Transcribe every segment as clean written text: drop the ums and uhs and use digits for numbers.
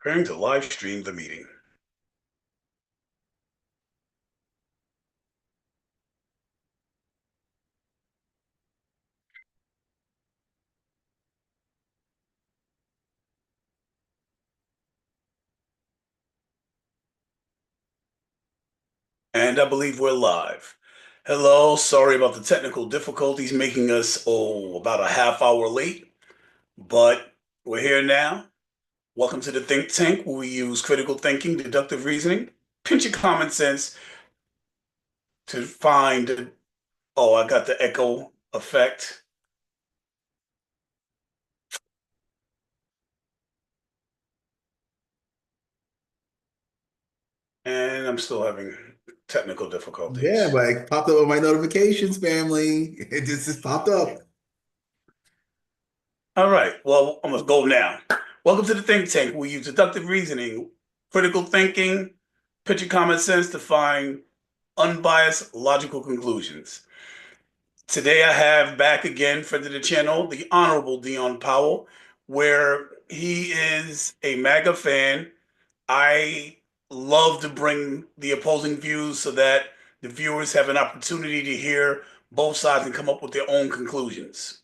Preparing to live stream the meeting. And I believe we're live. Hello, sorry about the technical difficulties making us, about a half hour late, but we're here now. Welcome to the Think Tank, where we use critical thinking, deductive reasoning, pinch of common sense to find, I got the echo effect, and I'm still having technical Yeah, difficulties. but it popped up on my notifications, family. It just popped up. All right, well, I'm gonna go now. Welcome to the Think Tank. We use deductive reasoning, critical thinking, pitch of common sense to find unbiased, logical conclusions. Today, I have back again, friend of the channel, the Honorable Dion Powell, where he is a MAGA fan. I love to bring the opposing views so that the viewers have an opportunity to hear both sides and come up with their own conclusions.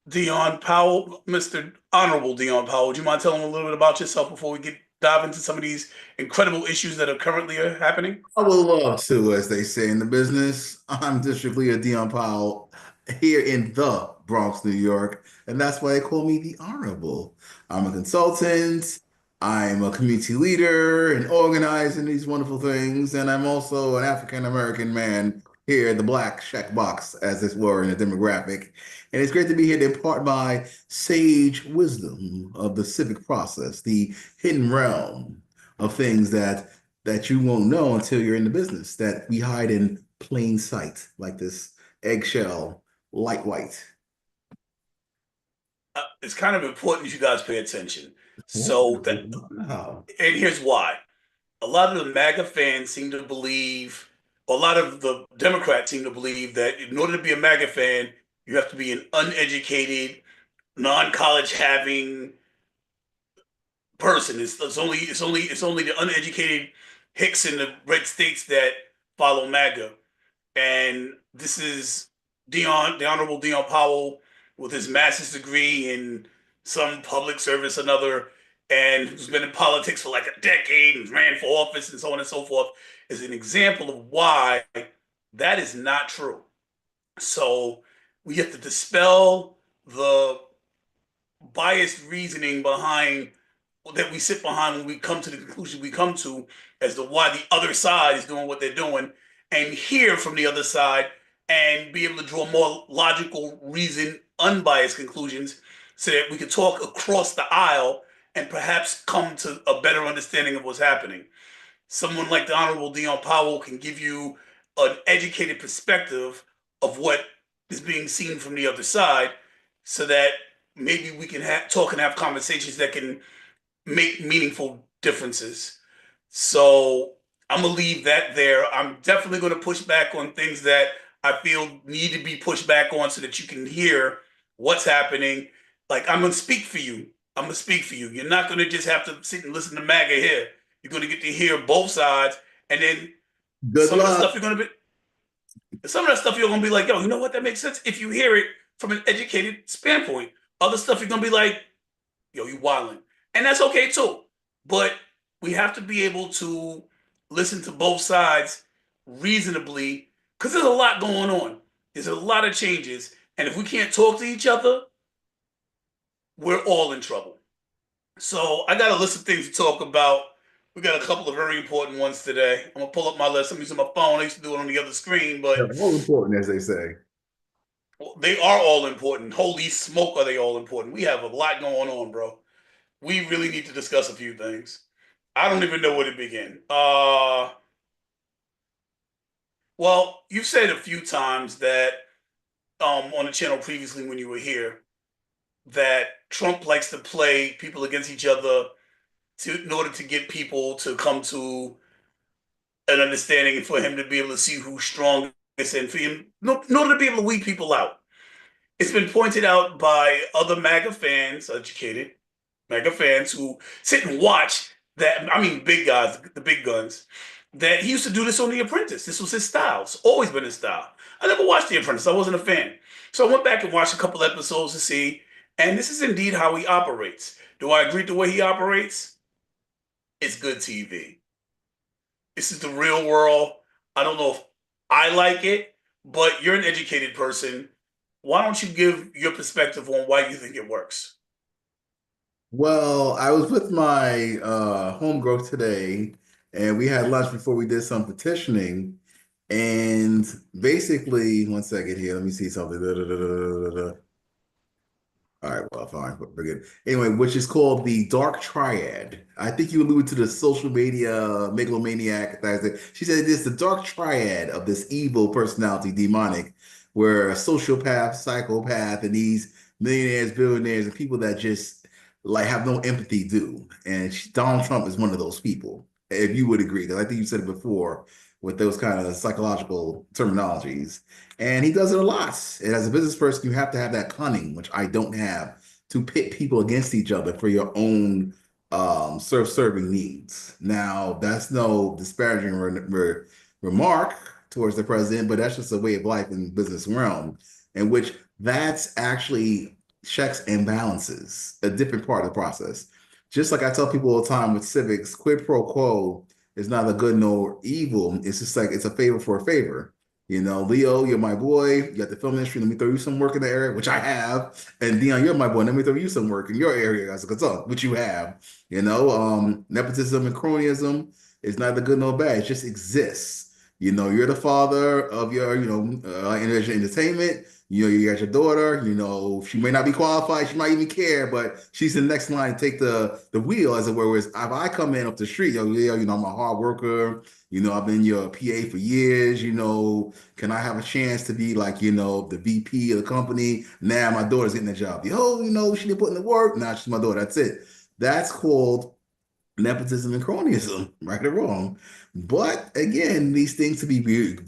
Dion Powell, Mr. Honorable Dion Powell, would you mind telling a little bit about yourself before we dive into some of these incredible issues that are currently happening? I would love to, as they say in the business. I'm District Leader Dion Powell here in the Bronx, New York, and that's why they call me the Honorable. I'm a consultant, I'm a community leader and organizer in these wonderful things, and I'm also an African American man here, the black check box, as it were, in the demographic. And it's great to be here to impart my sage wisdom of the civic process, the hidden realm of things that you won't know until you're in the business, that we hide in plain sight, like this eggshell, light white. It's kind of important you guys pay attention. So that, Wow. and here's why. A lot of the MAGA fans seem to believe, a lot of the Democrats seem to believe that in order to be a MAGA fan, you have to be an uneducated, non-college having person. It's only the uneducated hicks in the red states that follow MAGA. And this is the Honorable Dion Powell, with his master's degree in some public service or another, and who's been in politics for like a decade and ran for office and so on and so forth, is an example of why that is not true. So we have to dispel the biased reasoning behind that we sit behind when we come to the conclusion we come to as to why the other side is doing what they're doing, and hear from the other side and be able to draw more logical, reason, unbiased conclusions so that we can talk across the aisle and perhaps come to a better understanding of what's happening. Someone like the Honorable Dion Powell can give you an educated perspective of what is being seen from the other side so that maybe we can talk and have conversations that can make meaningful differences. So I'm gonna leave that there. I'm definitely gonna push back on things that I feel need to be pushed back on so that you can hear what's happening. Like I'm gonna speak for you. I'm gonna speak for you. You're not gonna just have to sit and listen to MAGA here. You're gonna get to hear both sides, and then Good some of the luck. stuff you're gonna be, some of that stuff you're gonna be like, yo, you know what? That makes sense if you hear it from an educated standpoint. Other stuff you're gonna be like, yo, you wilding. And that's okay too. But we have to be able to listen to both sides reasonably because there's a lot going on. There's a lot of changes. And if we can't talk to each other, we're all in trouble. So I got a list of things to talk about. We got a couple of very important ones today. I'm gonna pull up my list. I'm using my phone. I used to do it on the other screen, but They're all important, as they say. they are all important. Holy smoke, are they all important? We have a lot going on, bro. We really need to discuss a few things. I don't even know where to begin. Well, you've said a few times that on the channel previously when you were here that Trump likes to play people against each other in order to get people to come to an understanding and for him to be able to see who's strongest and for him in order to be able to weed people out. It's been pointed out by other MAGA fans, educated, mega fans who sit and watch that. I mean, big guys, the big guns. That he used to do this on The Apprentice. This was his style. It's always been his style. I never watched The Apprentice. I wasn't a fan. So I went back and watched a couple episodes to see, and this is indeed how he operates. Do I agree with the way he operates? It's good TV. This is the real world. I don't know if I like it, but you're an educated person. Why don't you give your perspective on why you think it works? Well, I was with my homegirl today, and we had lunch before we did some petitioning. And basically, one second here, let me see something. Da, da, da, da, da, da. All right, well, fine, forget it. Anyway, which is called the Dark Triad. I think you alluded to the social media megalomaniac. She said it is the dark triad of this evil personality, demonic, where a sociopath, psychopath, and these millionaires, billionaires, and people that just like have no empathy do. And Donald Trump is one of those people, if you would agree. Because I think you said it before with those kind of psychological terminologies. And he does it a lot. And as a business person, you have to have that cunning, which I don't have, to pit people against each other for your own self-serving needs. Now, that's no disparaging remark towards the president, but that's just a way of life in the business realm, in which that's actually checks and balances, a different part of the process. Just like I tell people all the time with civics, quid pro quo is neither good nor evil. It's just like it's a favor for a favor. You know, Leo, you're my boy. You got the film industry. Let me throw you some work in the area, which I have. And Dion, you're my boy. Let me throw you some work in your area as a consultant, which you have. You know, nepotism and cronyism is neither good nor bad. It just exists. You know, you're the father of your, individual entertainment. You know, you got your daughter. You know, she may not be qualified. She might even care, but she's the next line to take the wheel, as it were. Whereas if I come in up the street, Leo, I'm a hard worker. You know, I've been your PA for years. You know, can I have a chance to be like, the VP of the company? Now my daughter's getting a job. She didn't put in the work. Now she's my daughter. That's it. That's called nepotism and cronyism, right or wrong. But again, these things to be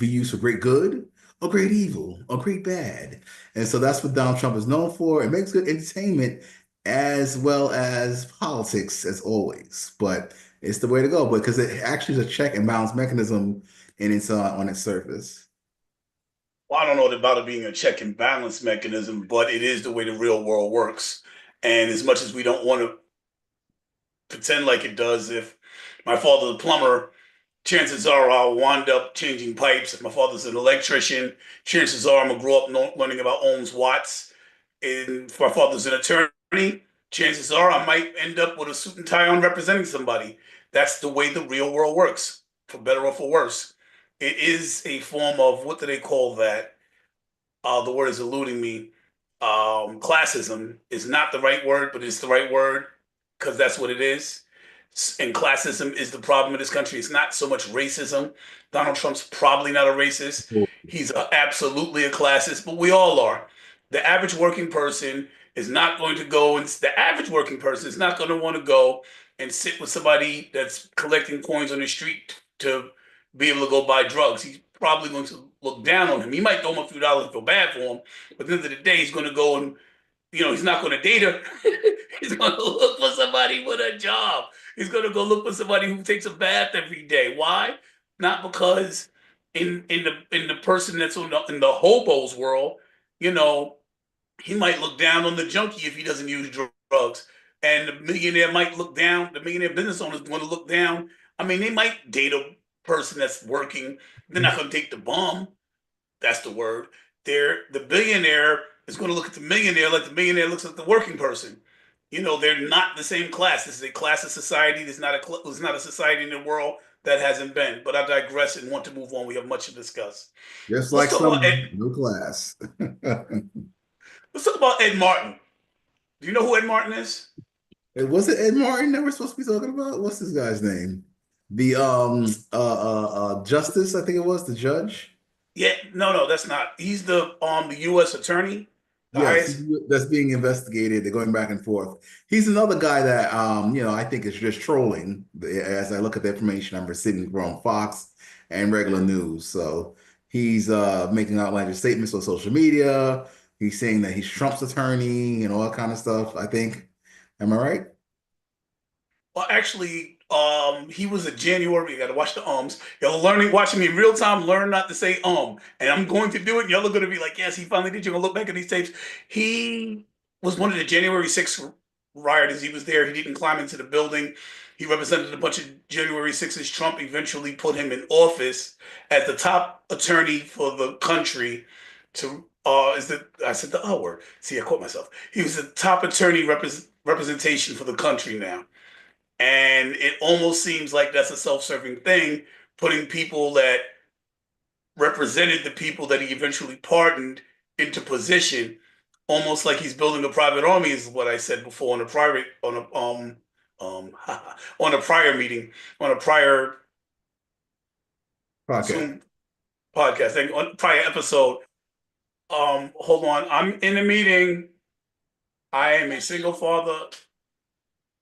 used for great good or great evil or great bad. And so that's what Donald Trump is known for. It makes good entertainment as well as politics, as always. But it's the way to go because it actually is a check and balance mechanism and it's on its surface. Well, I don't know about it being a check and balance mechanism, but it is the way the real world works. And as much as we don't want to pretend like it does, if my father's a plumber, chances are I'll wind up changing pipes. If my father's an electrician, chances are I'm gonna grow up learning about ohms, watts. And if my father's an attorney, chances are I might end up with a suit and tie on representing somebody. That's the way the real world works, for better or for worse. It is a form of what do they call that? The word is eluding me. Classism is not the right word, but it's the right word because that's what it is. And classism is the problem in this country. It's not so much racism. Donald Trump's probably not a racist. He's absolutely a classist, but we all are. The average working person is not going to go, and the average working person is not going to want to go and sit with somebody that's collecting coins on the street to be able to go buy drugs. He's probably going to look down on him. He might throw him a few dollars and feel bad for him, but at the end of the day, he's going to go and he's not going to date her. He's going to look for somebody with a job. He's going to go look for somebody who takes a bath every day. Why? Not because in the person that's in the hobos world, you know, he might look down on the junkie if he doesn't use drugs, and the millionaire might look down. The millionaire business owner is going to look down. I mean, they might date a person that's working. They're not going to date the bum. That's the word. The billionaire is going to look at the millionaire like the millionaire looks at the working person. They're not the same class. This is a class of society. There's not a society in the world that hasn't been. But I digress and want to move on. We have much to discuss. Just Let's like talk about some Ed. no class. Let's talk about Ed Martin. Do you know who Ed Martin is? Was it Ed Martin that we're supposed to be talking about? What's this guy's name? The justice, I think it was, the judge. Yeah, no, that's not. He's the U.S. attorney, the Yes, highest. that's being investigated. They're going back and forth. He's another guy that I think is just trolling as I look at the information I'm receiving from Fox and regular news. So he's making outlandish statements on social media. He's saying that he's Trump's attorney and all that kind of stuff, I think. Am I right? Well, actually, he was a January. You got to watch the ums. Y'all watching me in real time, learn not to say and I'm going to do it. Y'all are going to be like, yes, he finally did. You're gonna look back at these tapes. He was one of the January 6th rioters. He was there. He didn't climb into the building. He represented a bunch of January 6th. Trump eventually put him in office as the top attorney for the country. To is the I said the word. See, I caught myself. He was the top attorney representation for the country now. And it almost seems like that's a self-serving thing, putting people that represented the people that he eventually pardoned into position, almost like he's building a private army, is what I said before on a private um on a prior meeting, on a prior Podcast. Zoom podcast, thing, on prior episode. Hold on, I'm in a meeting. I am a single father.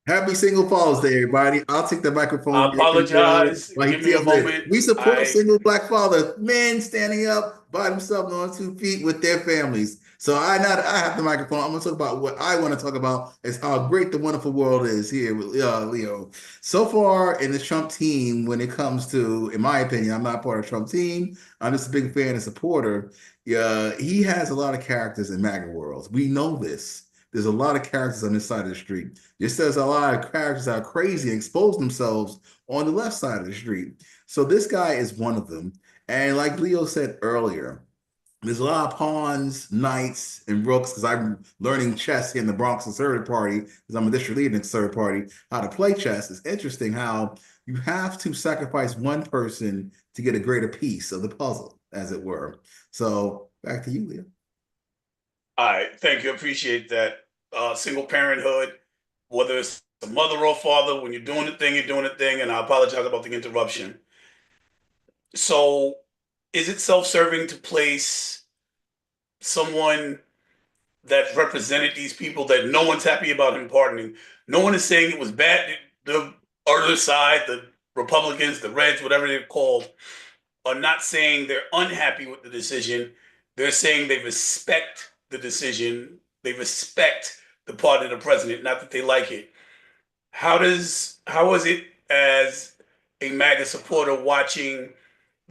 Happy Single Father's Day, everybody. I'll take the I microphone apologize. while he Give me a deals with it. moment. We support I single black fathers, men standing up by themselves on 2 feet with their families. So I have the microphone. I'm going to talk about what I want to talk about is how great the wonderful world is here with Leo. So far in the Trump team, when it comes to, in my opinion, I'm not part of the Trump team. I'm just a big fan and supporter. Yeah, he has a lot of characters in MAGA worlds. We know this. There's a lot of characters on this side of the street. Just there's a lot of characters that are crazy and expose themselves on the left side of the street. So this guy is one of them. And like Leo said earlier, there's a lot of pawns, knights, and rooks because I'm learning chess here in the Bronx conservative party because I'm a district leader in the conservative party, how to play chess. It's interesting how you have to sacrifice one person to get a greater piece of the puzzle, as it were. So back to you, Leo. All right, thank you. Appreciate that. Single parenthood, whether it's a mother or father, when you're doing the thing, you're doing the thing. And I apologize about the interruption. So, is it self-serving to place someone that represented these people that no one's happy about him pardoning? No one is saying it was bad. The other side, the Republicans, the Reds, whatever they're called, are not saying they're unhappy with the decision. They're saying they respect the decision. They respect the part of the president, not that they like it. How is it as a MAGA supporter watching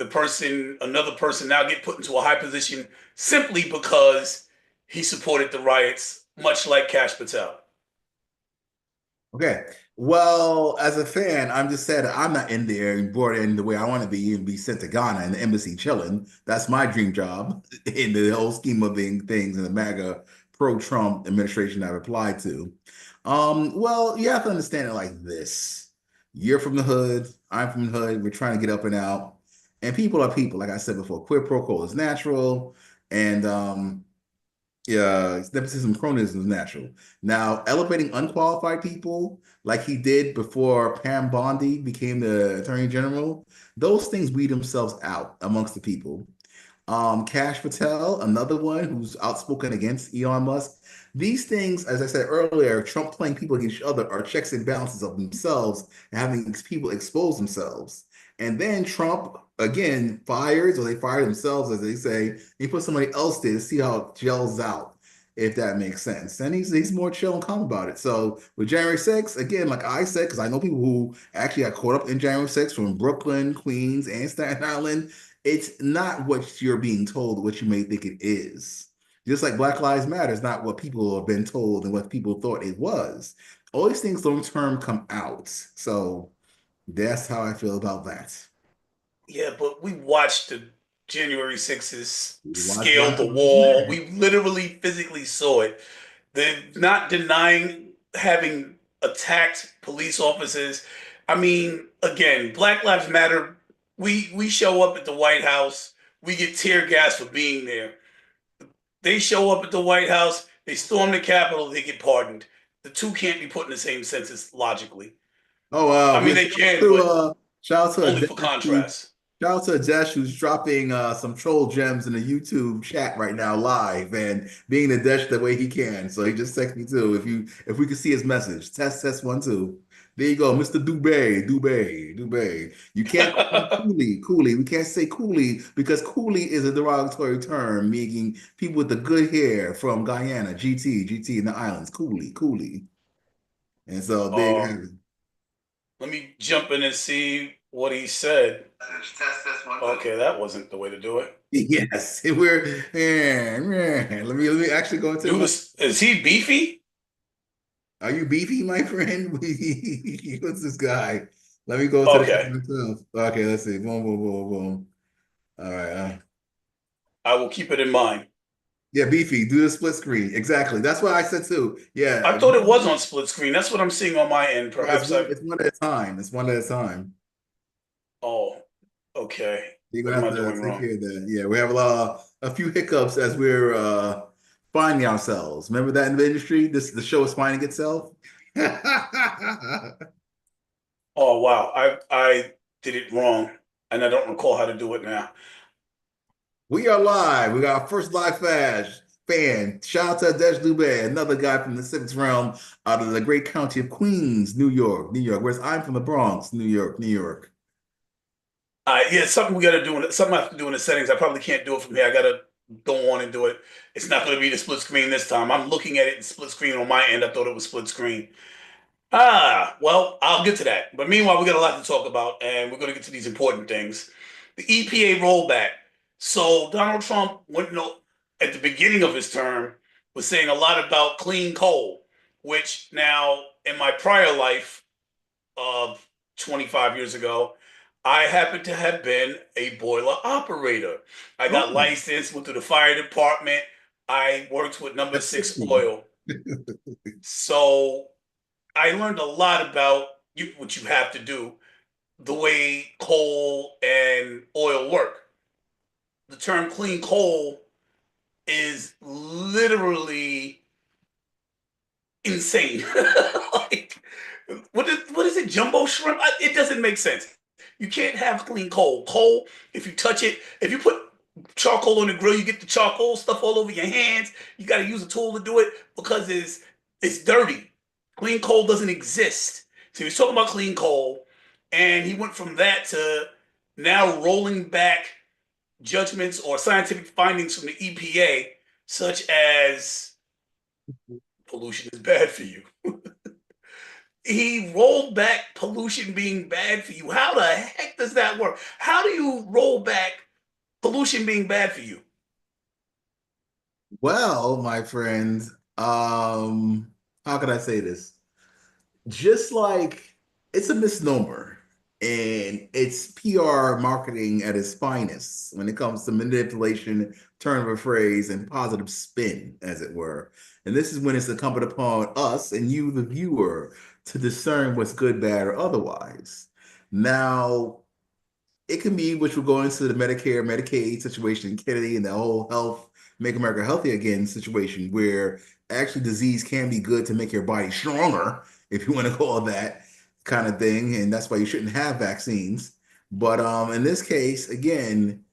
another person now get put into a high position simply because he supported the riots, much like Cash Patel? Okay. Well, as a fan, I'm just sad that I'm not in there and brought in the way I want to be and be sent to Ghana and the embassy chilling. That's my dream job in the whole scheme of things in the MAGA pro-Trump administration I've applied to. Well, you have to understand it like this. You're from the hood, I'm from the hood, we're trying to get up and out. And people are people, like I said before, quid pro quo is natural. And yeah, nepotism, cronyism is natural. Now, elevating unqualified people like he did before Pam Bondi became the attorney general, those things weed themselves out amongst the people. Cash Patel, another one who's outspoken against Elon Musk. These things, as I said earlier, Trump playing people against each other are checks and balances of themselves and having these people expose themselves. And then Trump again fires, or they fire themselves, as they say. He put somebody else there to see how it gels out, if that makes sense. And he's more chill and calm about it. So with January 6th, again, like I said, because I know people who actually got caught up in January 6th from Brooklyn, Queens, and Staten Island. It's not what you're being told, what you may think it is. Just like Black Lives Matter is not what people have been told and what people thought it was. All these things long term come out. So that's how I feel about that. Yeah, but we watched the January 6th Watch scale Black the Lives wall. Matter. We literally physically saw it. They're not denying having attacked police officers. I mean, again, Black Lives Matter. We show up at the White House. We get tear gas for being there. They show up at the White House. They storm the Capitol. They get pardoned. The two can't be put in the same sentence logically. Oh, I mean, yeah, they can, but shout out to only for Adesh who contrast. shout out to Adesh who's dropping some troll gems in the YouTube chat right now live and being Adesh the way he can. So he just texted me too. If we could see his message. Test 1 2. There you go, Mr. Dubay. You can't call him Cooley. We can't say Cooley because Cooley is a derogatory term, meaning people with the good hair from Guyana, GT in the islands. Cooley. And so there you have Um, it. Let me jump in and see what he said. Test 1 2. Okay, that wasn't the way to do it. Yes, let me actually go into Dude, my. is he beefy? Are you beefy, my friend? What's this guy? Let me go to the chat Okay, myself. Okay, let's see. Boom, boom, boom, boom. All right. I will keep it in mind. Yeah, beefy. Do the split screen. Exactly. That's what I said too. I Yeah. thought it was on split screen. That's what I'm seeing on my end. Well, it's Perhaps one. I. It's one at a time. It's one at a time. Oh, okay. You're What gonna am have I to doing take wrong? care of that. Yeah, we have a few hiccups as we're finding ourselves. Remember that in the industry, the show is finding itself. Oh wow, I did it wrong, and I don't recall how to do it now. We are live. We got our first live fan. Shout out to Desh Dubé, another guy from the sixth realm out of the great county of Queens, New York, New York. Whereas I'm from the Bronx, New York, New York. Yeah, it's something we got to do. Something I have to do in the settings. I probably can't do it from here. I got to go on and do it. It's not going to be the split screen this time. I'm looking at it in split screen on my end. I thought it was split screen. Well, I'll get to that. But meanwhile, we got a lot to talk about, and we're going to get to these important things. The EPA rollback. So Donald Trump went, at the beginning of his term, was saying a lot about clean coal, which now in my prior life of 25 years ago, I happen to have been a boiler operator. I got Oh, licensed, went to the fire department. I worked with number that's six 60. oil. So I learned a lot about what you have to do, the way coal and oil work. The term clean coal is literally insane. Like, what is it? Jumbo shrimp? It doesn't make sense. You can't have clean coal. Coal, if you touch it, if you put charcoal on the grill, you get the charcoal stuff all over your hands. You got to use a tool to do it because it's dirty. Clean coal doesn't exist. So he was talking about clean coal, and he went from that to now rolling back judgments or scientific findings from the EPA, such as pollution is bad for you. He rolled back pollution being bad for you. How the heck does that work? How do you roll back pollution being bad for you? Well, my friend, how can I say this? Just like it's a misnomer and it's PR marketing at its finest when it comes to manipulation, turn of a phrase, and positive spin, as it were. And this is when it's incumbent upon us and you, the viewer, to discern what's good, bad, or otherwise. Now, it can be, which will go into the Medicare, Medicaid situation, Kennedy, and the whole health, make America healthy again situation, where actually disease can be good to make your body stronger, if you want to call it that kind of thing. And that's why you shouldn't have vaccines. But in this case, again,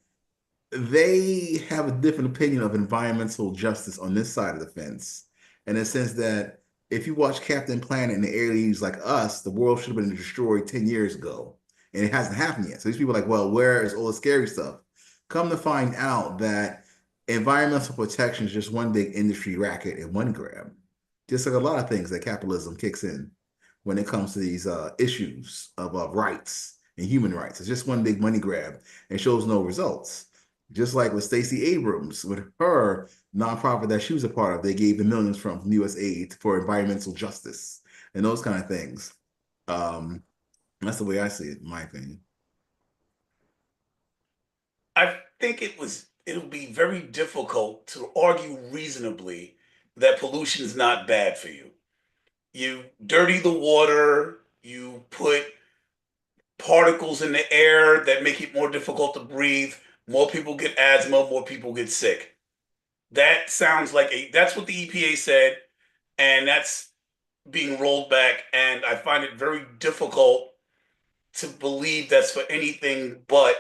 they have a different opinion of environmental justice on this side of the fence, in the sense that if you watch Captain Planet and the aliens like us, the world should have been destroyed 10 years ago, and it hasn't happened yet. So these people are like, well, where is all the scary stuff? Come to find out that environmental protection is just one big industry racket and one grab. Just like a lot of things that capitalism kicks in when it comes to these issues of rights and human rights. It's just one big money grab and shows no results. Just like with Stacey Abrams, with her nonprofit that she was a part of, they gave the millions from USAID for environmental justice and those kind of things. Um, that's the way I see it, in my opinion. I think it'll be very difficult to argue reasonably that pollution is not bad for you. You dirty the water, you put particles in the air that make it more difficult to breathe. More people get asthma, more people get sick. That sounds like that's what the EPA said, and that's being rolled back. And I find it very difficult to believe that's for anything but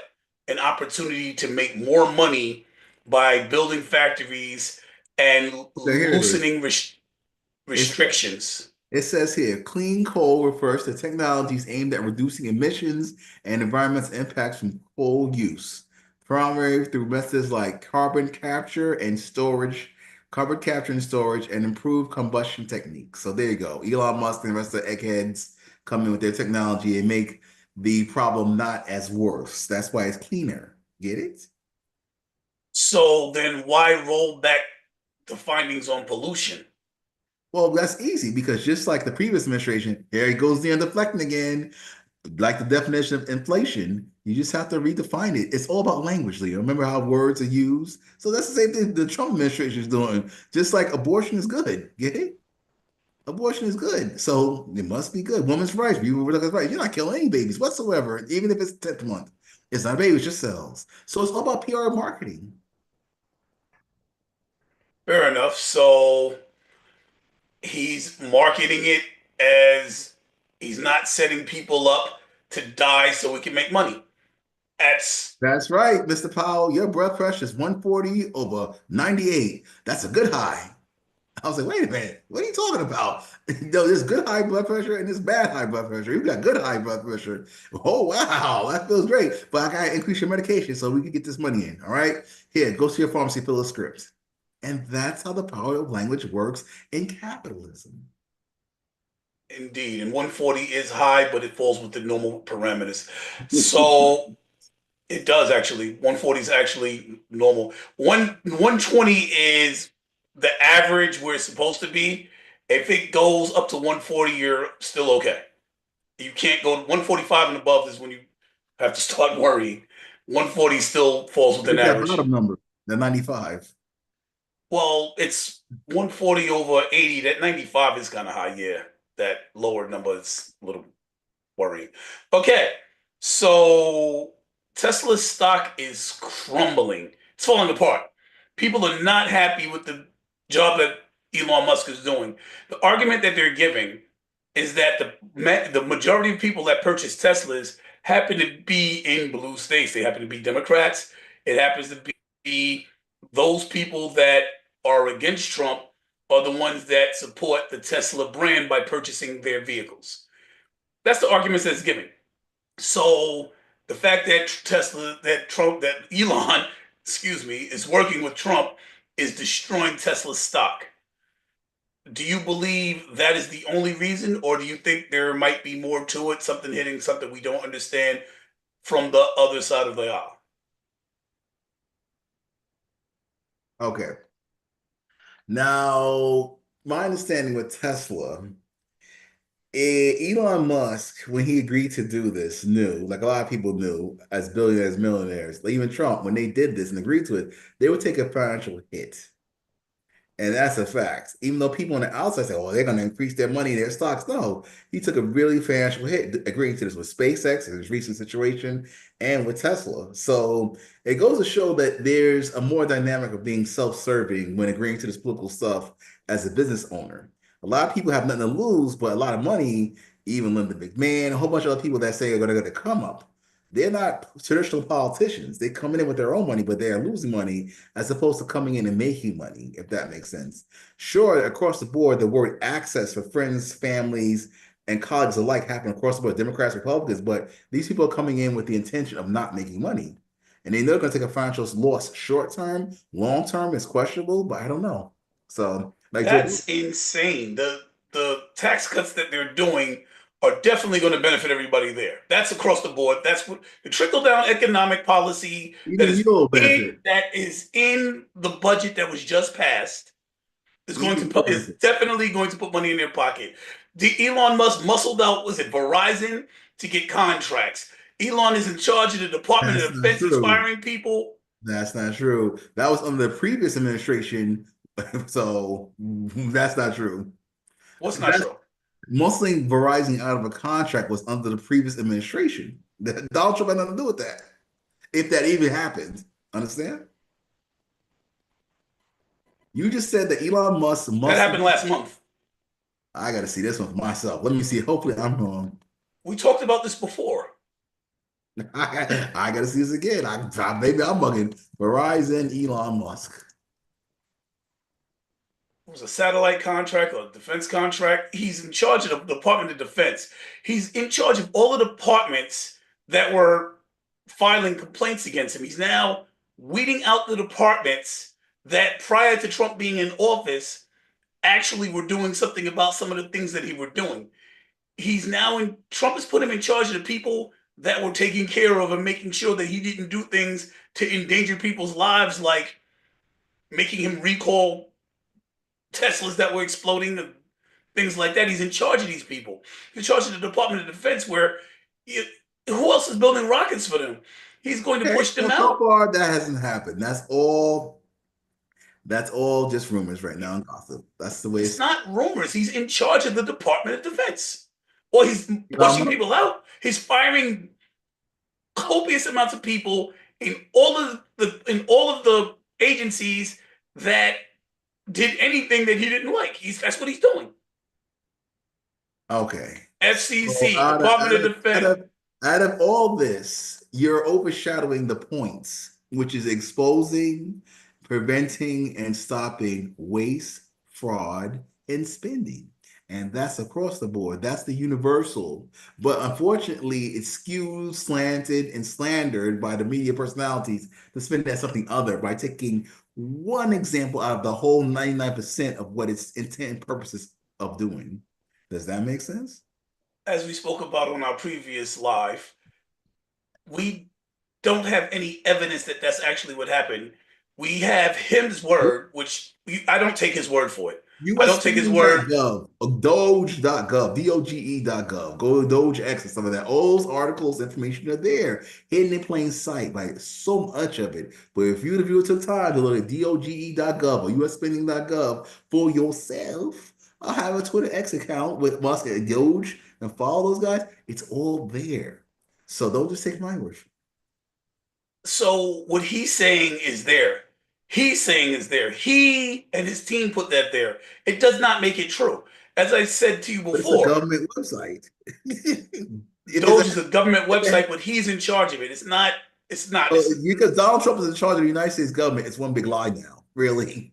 an opportunity to make more money by building factories and So here it is. loosening It's restrictions. It says here, clean coal refers to technologies aimed at reducing emissions and environmental impacts from coal use, primarily through methods like carbon capture and storage, and improved combustion techniques. So there you go. Elon Musk and the rest of the eggheads come in with their technology and make the problem not as worse. That's why it's cleaner. Get it? So then why roll back the findings on pollution? Well, that's easy because just like the previous administration, here it goes there deflecting again. Like the definition of inflation, you just have to redefine it. It's all about language, Leo. Remember how words are used? So that's the same thing the Trump administration is doing. Just like abortion is good. Get it? Abortion is good. So it must be good. Women's rights, reproductive rights. You're not killing any babies whatsoever, even if it's 10th month. It's not a baby, it's just cells. So it's all about PR marketing. Fair enough. So he's marketing it as he's not setting people up to die so we can make money. That's That's right, Mr. Powell. Your blood pressure is 140 over 98. That's a good high. I was like, wait a minute, what are you talking about? No, there's good high blood pressure and there's bad high blood pressure. You got good high blood pressure. Oh, wow, that feels great. But I got to increase your medication so we can get this money in. All right. Here, go to your pharmacy, fill a script. And that's how the power of language works in capitalism. indeed. And 140 is high, but it falls within normal parameters. So it does actually. 140 is actually normal. 120 is the average where it's supposed to be. If it goes up to 140, you're still okay. You can't go 145 and above is when you have to start worrying. 140 still falls within It's that average. bottom number, the 95. Well, it's 140 over 80. That 95 is kind of high. Yeah, that lower number is a little worrying. Okay, so Tesla's stock is crumbling. It's falling apart. People are not happy with the job that Elon Musk is doing. The argument that they're giving is that the majority of people that purchase Teslas happen to be in blue states. They happen to be Democrats. It happens to be those people that are against Trump are the ones that support the Tesla brand by purchasing their vehicles. That's the argument that's given. So the fact that Elon, excuse me, is working with Trump is destroying Tesla's stock. Do you believe that is the only reason, or do you think there might be more to it, something hitting something we don't understand from the other side of the aisle? Okay. Now, my understanding with Tesla, Elon Musk, when he agreed to do this, knew, like a lot of people knew, as billionaires, millionaires, like even Trump, when they did this and agreed to it, they would take a financial hit. And that's a fact. Even though people on the outside say, oh, they're going to increase their money, their stocks. No, he took a really financial hit agreeing to this with SpaceX in his recent situation and with Tesla. So it goes to show that there's a more dynamic of being self-serving when agreeing to this political stuff as a business owner. A lot of people have nothing to lose, but a lot of money, even Linda McMahon, a whole bunch of other people that say are going to come up. They're not traditional politicians. They're coming in with their own money, but they're losing money as opposed to coming in and making money, if that makes sense. Sure, across the board, the word access for friends, families, and colleagues alike happen across the board, Democrats, Republicans, but these people are coming in with the intention of not making money. And they know they're going to take a financial loss short term, long term is questionable, but I don't know. So, like Joe, That's insane. The tax cuts that they're doing are definitely going to benefit everybody there. That's across the board. That's what the trickle down economic policy even you'll benefit. that is in the budget that was just passed is going Even to you'll is benefit. definitely going to put money in their pocket. The Elon Musk muscled out, was it Verizon to get contracts? Elon is in charge of the Department That's of not Defense. He's true. firing people. That's not true. That was under the previous administration. So that's not true. What's not That's true? mostly Verizon out of a contract was under the previous administration. Donald Trump had nothing to do with that. If that even happened. Understand? You just said that Elon Musk That must. happened last month. I got to see this one for myself. Let me see. Hopefully, I'm wrong. We talked about this before. I got to see this again. Maybe I'm bugging. Verizon, Elon Musk. It was a satellite contract or a defense contract. He's in charge of the Department of Defense. He's in charge of all the departments that were filing complaints against him. He's now weeding out the departments that prior to Trump being in office actually were doing something about some of the things that he were doing. he's now in Trump has put him in charge of the people that were taking care of and making sure that he didn't do things to endanger people's lives, like making him recall Teslas that were exploding and things like that. He's in charge of these people. He's in charge of the Department of Defense, where you, who else is building rockets for them? He's going to Okay, push them well, so out. far that hasn't happened. That's all just rumors right now and gossip. That's the way It's it's. not rumors. He's in charge of the Department of Defense. Or he's pushing Um, people out. He's firing copious amounts of people in all of the agencies that did anything that he didn't like. That's what he's doing. okay. So FCC, Department of Defense. out of all this, you're overshadowing the points, which is exposing, preventing, and stopping waste, fraud, and spending. And that's across the board. That's the universal. But unfortunately, it's skewed, slanted, and slandered by the media personalities to spin that something other by taking one example out of the whole 99% of what its intent and purposes of doing. Does that make sense? As we spoke about on our previous live, we don't have any evidence that that's actually what happened. We have his word, which I don't take his word for it. I don't take his word. USSpending.gov, Doge.gov, DOGE.gov. Go to Doge X and some of that. All those articles, information are there, hidden in plain sight, like so much of it. But if you took time to look at DOGE.gov or USspending.gov for yourself, I'll have a Twitter X account with Musk and Doge and follow those guys. It's all there. So don't just take my word for it. So what he's saying is there. He's saying is there. He and his team put that there. It does not make it true. As I said to you But it's a before, government website. It is Doge is a government website, but he's in charge of it. It's not. It's not. It's because Donald Trump is in charge of the United States government. It's one big lie now, really.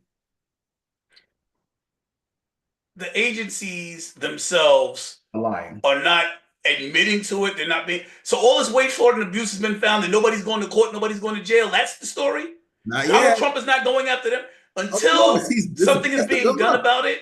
the agencies themselves Lying. are not admitting to it. They're not being. So all this wage fraud and abuse has been found, and nobody's going to court. Nobody's going to jail. That's the story. Not Donald yet. Trump is not going after them Of course, until this is something is that's to being go done up. about it.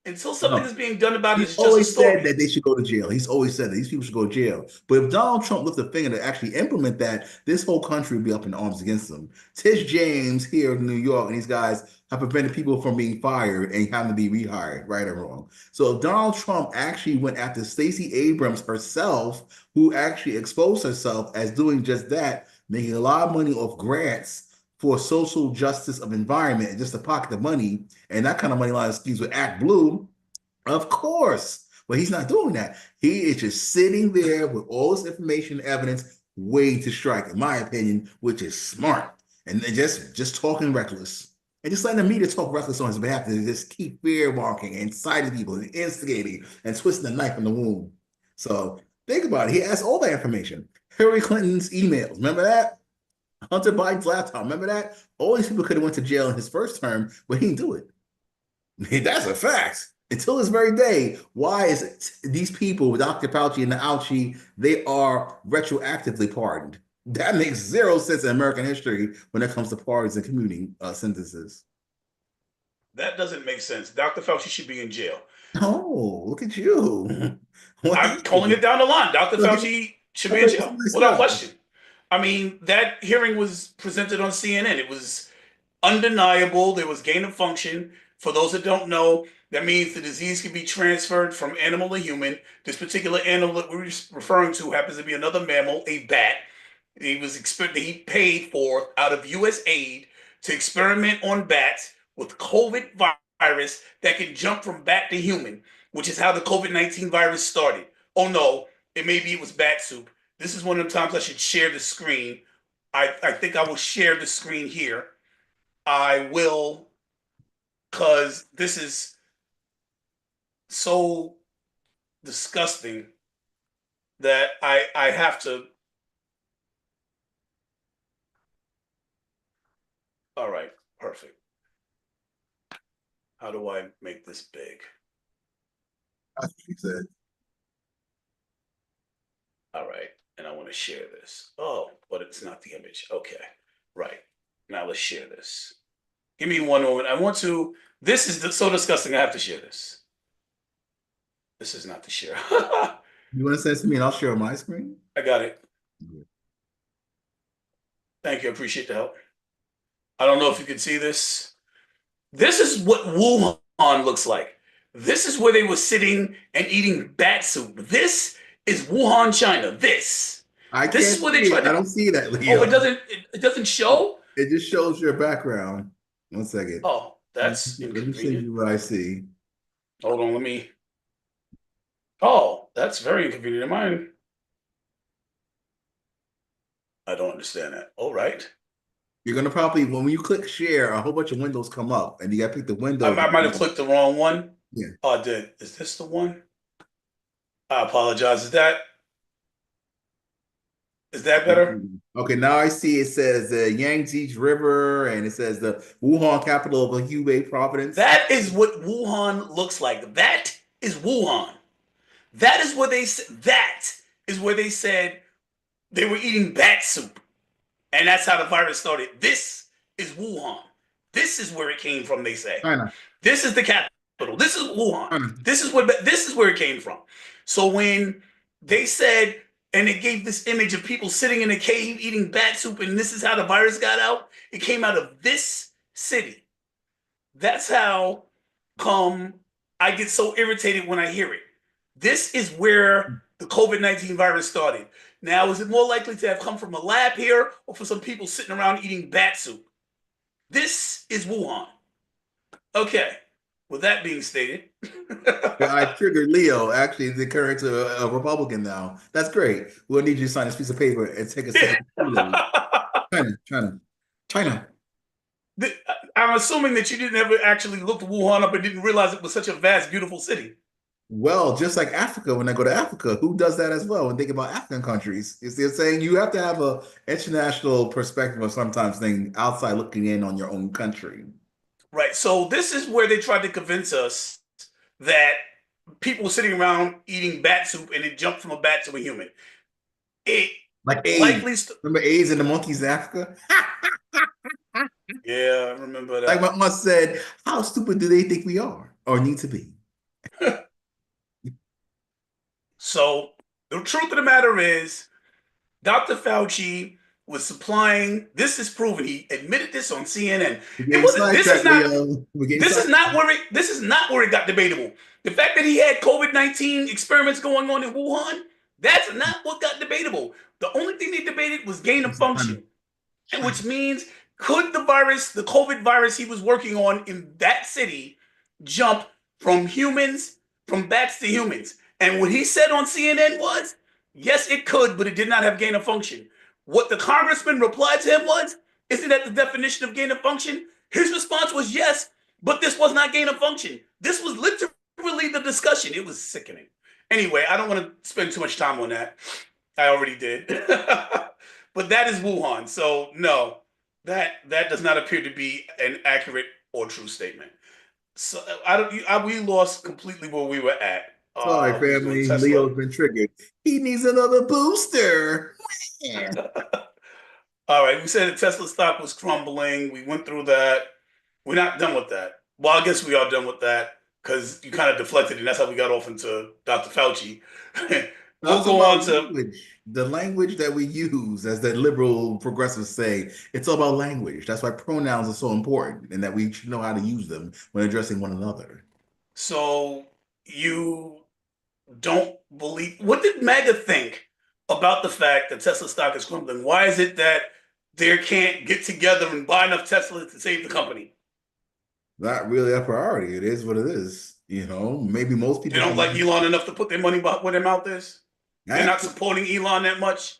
Until something No. is being done about it, He's it's just a always said story. that they should go to jail. He's always said that these people should go to jail. But if Donald Trump lifts a finger to actually implement that, this whole country would be up in arms against him. Tish James here in New York and these guys have prevented people from being fired and having to be rehired, right or wrong. So if Donald Trump actually went after Stacey Abrams herself, who actually exposed herself as doing just that, making a lot of money off grants for social justice of environment and just to pocket the money, and that kind of money line schemes with Act Blue, of course. But he's not doing that. He is just sitting there with all this information, evidence, waiting to strike, in my opinion, which is smart. And just talking reckless. And just letting the media talk reckless on his behalf to just keep fear mongering and inciting people and instigating and twisting the knife in the womb. So think about it. He has all that information. Hillary Clinton's emails. Remember that? Hunter Biden's laptop. Remember that? All these people could have went to jail in his first term, but he didn't do it. That's a fact. Until this very day, why is it these people with Dr. Fauci and the Ouchie, they are retroactively pardoned? That makes zero sense in American history when it comes to pardons and commuting sentences. That doesn't make sense. Dr. Fauci should be in jail. Oh, look at you. I'm calling it down the line. Dr. Fauci should be in That's jail nice without guy. question. I mean, that hearing was presented on CNN. It was undeniable. There was gain of function. For those that don't know, that means the disease can be transferred from animal to human. This particular animal that we're referring to happens to be another mammal, a bat. He paid for out of U.S. aid to experiment on bats with COVID virus that can jump from bat to human, which is how the COVID-19 virus started. Oh no, it was bat soup. This is one of the times I should share the screen. I think I will share the screen here. I will, because this is so disgusting that I have to. All right, perfect. How do I make this big? That's what he said. All right, and I want to share this. Oh, but it's not the image. Okay, right. Now let's share this. Give me one moment. I want to. This is so disgusting. I have to share this. This is not to share. You want to send it to me and I'll share on my screen? I got it. Yeah. Thank you. I appreciate the help. I don't know if you can see this. This is what Wuhan looks like. This is where they were sitting and eating bat soup. This is Wuhan, China. This. I This is can't where they see tried it. I to. don't see that, Oh, Leo. it doesn't show? It just shows your background. One second. Oh, that's Let me send inconvenient. you what I see. Hold on, let me. Oh, that's very inconvenient. Mine. I don't understand that. All right. You're gonna probably when you click share, a whole bunch of windows come up, and you gotta pick the window. I might have clicked the wrong one. Yeah. Oh, I did. Is this the one? I apologize. Is that better? Okay, now I see it says the Yangtze River, and it says the Wuhan, capital of the Hubei province. That is what Wuhan looks like. That is Wuhan. That is where they that is where they said they were eating bat soup. And that's how the virus started. This is Wuhan. This is where it came from, they say. China, This is the capital. This is Wuhan. China. This is where it came from. So when they said and it gave this image of people sitting in a cave eating bat soup and this is how the virus got out, it came out of this city. That's how come I get so irritated when I hear it. This is where the COVID-19 virus started. Now, is it more likely to have come from a lab here or for some people sitting around eating bat soup? This is Wuhan. Okay. With that being stated, Yeah, I triggered Leo. Actually, the current a Republican now. That's great. We'll need you to sign this piece of paper and take a second. China, China, China. I'm assuming that you didn't ever actually look Wuhan up and didn't realize it was such a vast, beautiful city. Well, just like Africa, when I go to Africa, who does that as well? When think about African countries, you see, what I'm saying you have to have a international perspective of sometimes things outside looking in on your own country. Right. So this is where they tried to convince us that people were sitting around eating bat soup and it jumped from a bat to a human. It Like AIDS. likely, Remember AIDS and the monkeys in Africa? yeah, I remember Like my that. aunt said, how stupid do they think we are or need to be? So the truth of the matter is, Dr. Fauci was supplying. This is proven. He admitted this on CNN. We're It getting wasn't. sidetracked, Leo. We're getting This is sidetracked. not where it. This is not where it got debatable. The fact that he had COVID-19 experiments going on in Wuhan. That's not what got debatable. The only thing they debated was gain of China, function, and China. which means could the virus, the COVID virus he was working on in that city, jump from humans, from bats to humans? And what he said on CNN was, yes, it could, but it did not have gain of function. What the congressman replied to him was, isn't that the definition of gain of function? His response was yes, but this was not gain of function. This was literally the discussion. It was sickening. Anyway, I don't want to spend too much time on that. I already did. But that is Wuhan. So no, that does not appear to be an accurate or true statement. So I don't. We lost completely where we were at. Sorry, We was doing family. Tesla. Leo's been triggered. He needs another booster. Yeah. All right, we said the Tesla stock was crumbling. We went through that. We're not done with that. Well, I guess we are done with that because you kind of deflected, and that's how we got off into Dr. Fauci. We'll Talks go about on to language. The language that we use, as the liberal progressives say, it's all about language. That's why pronouns are so important and that we should know how to use them when addressing one another. so you don't believe. What did MAGA think about the fact that Tesla stock is crumbling? Why is it that they can't get together and buy enough Tesla to save the company? Not really a priority. It is what it is. Maybe most They people don't like can. Elon enough to put their money behind where their mouth is. They're not supporting Elon that much.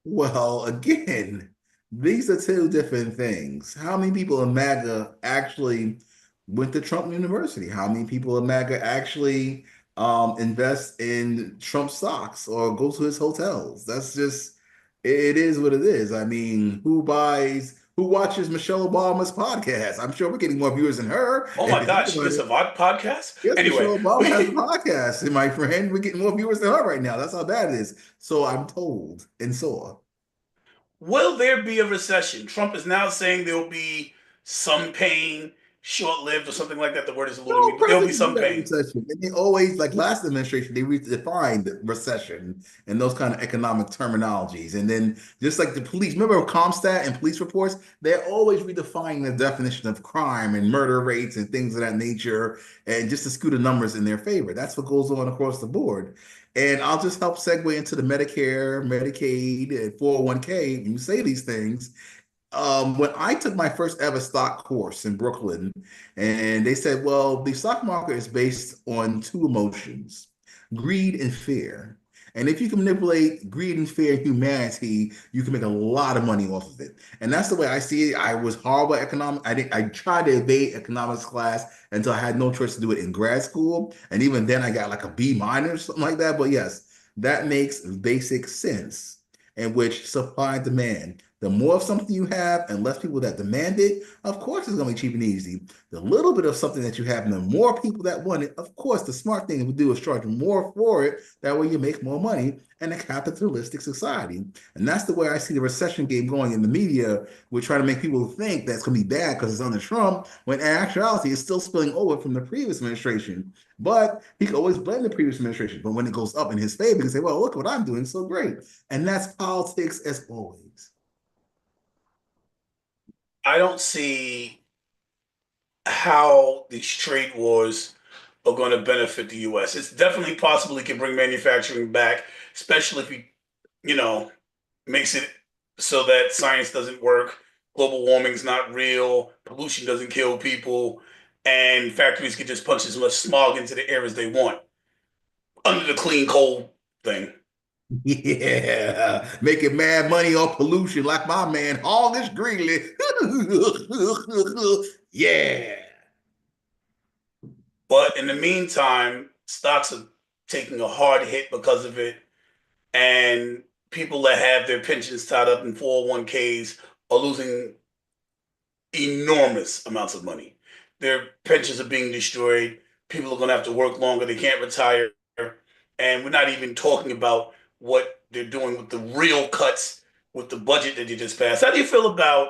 Well, again, these are two different things. How many people in MAGA actually went to Trump University? How many people in MAGA actually invest in Trump stocks or go to his hotels? That's just, it is what it is. I mean, who watches Michelle Obama's podcast? I'm sure we're getting more viewers than her. Oh If my you think God, she about does it. a podcast. Yes, Anyway, Michelle Obama has a podcast, and my friend, we're getting more viewers than her right now. That's how bad it is. So I'm told and saw. will there be a recession? Trump is now saying there will be some pain short-lived or something like that. The word is eluding me, No, but there'll be presidents do some have pain. recession. And they always, like last administration, they redefined recession and those kind of economic terminologies. And then just like the police, remember Comstat and police reports, they're always redefining the definition of crime and murder rates and things of that nature, and just to skew the numbers in their favor. That's what goes on across the board. And I'll just help segue into the Medicare, Medicaid, and 401k. When you say these things, when I took my first ever stock course in Brooklyn, and they said, well, the stock market is based on two emotions, greed and fear. And if you can manipulate greed and fear in humanity, you can make a lot of money off of it. And that's the way I see it. I was horrible at economics. I tried to evade economics class until I had no choice to do it in grad school. And even then I got like a B minus or something like that. But yes, that makes basic sense in which supply and demand. The more of something you have and less people that demand it, of course it's going to be cheap and easy. The little bit of something that you have and the more people that want it, of course the smart thing to do is charge more for it. That way you make more money in a capitalistic society. And that's the way I see the recession game going in the media. We're trying to make people think that's going to be bad because it's under Trump, when in actuality it's still spilling over from the previous administration. But he can always blame the previous administration. But when it goes up in his favor, he can say, well, look what I'm doing so great. And that's politics as always. I don't see how these trade wars are going to benefit the U.S. It's definitely possible it can bring manufacturing back, especially if you know, makes it so that science doesn't work, global warming's not real, pollution doesn't kill people, and factories can just punch as much smog into the air as they want under the clean coal thing. Yeah, making mad money on pollution like my man August Greeley. Yeah. But in the meantime, stocks are taking a hard hit because of it, and people that have their pensions tied up in 401ks are losing enormous amounts of money. Their pensions are being destroyed. People are going to have to work longer. They can't retire. And we're not even talking about what they're doing with the real cuts with the budget that you just passed. How do you feel about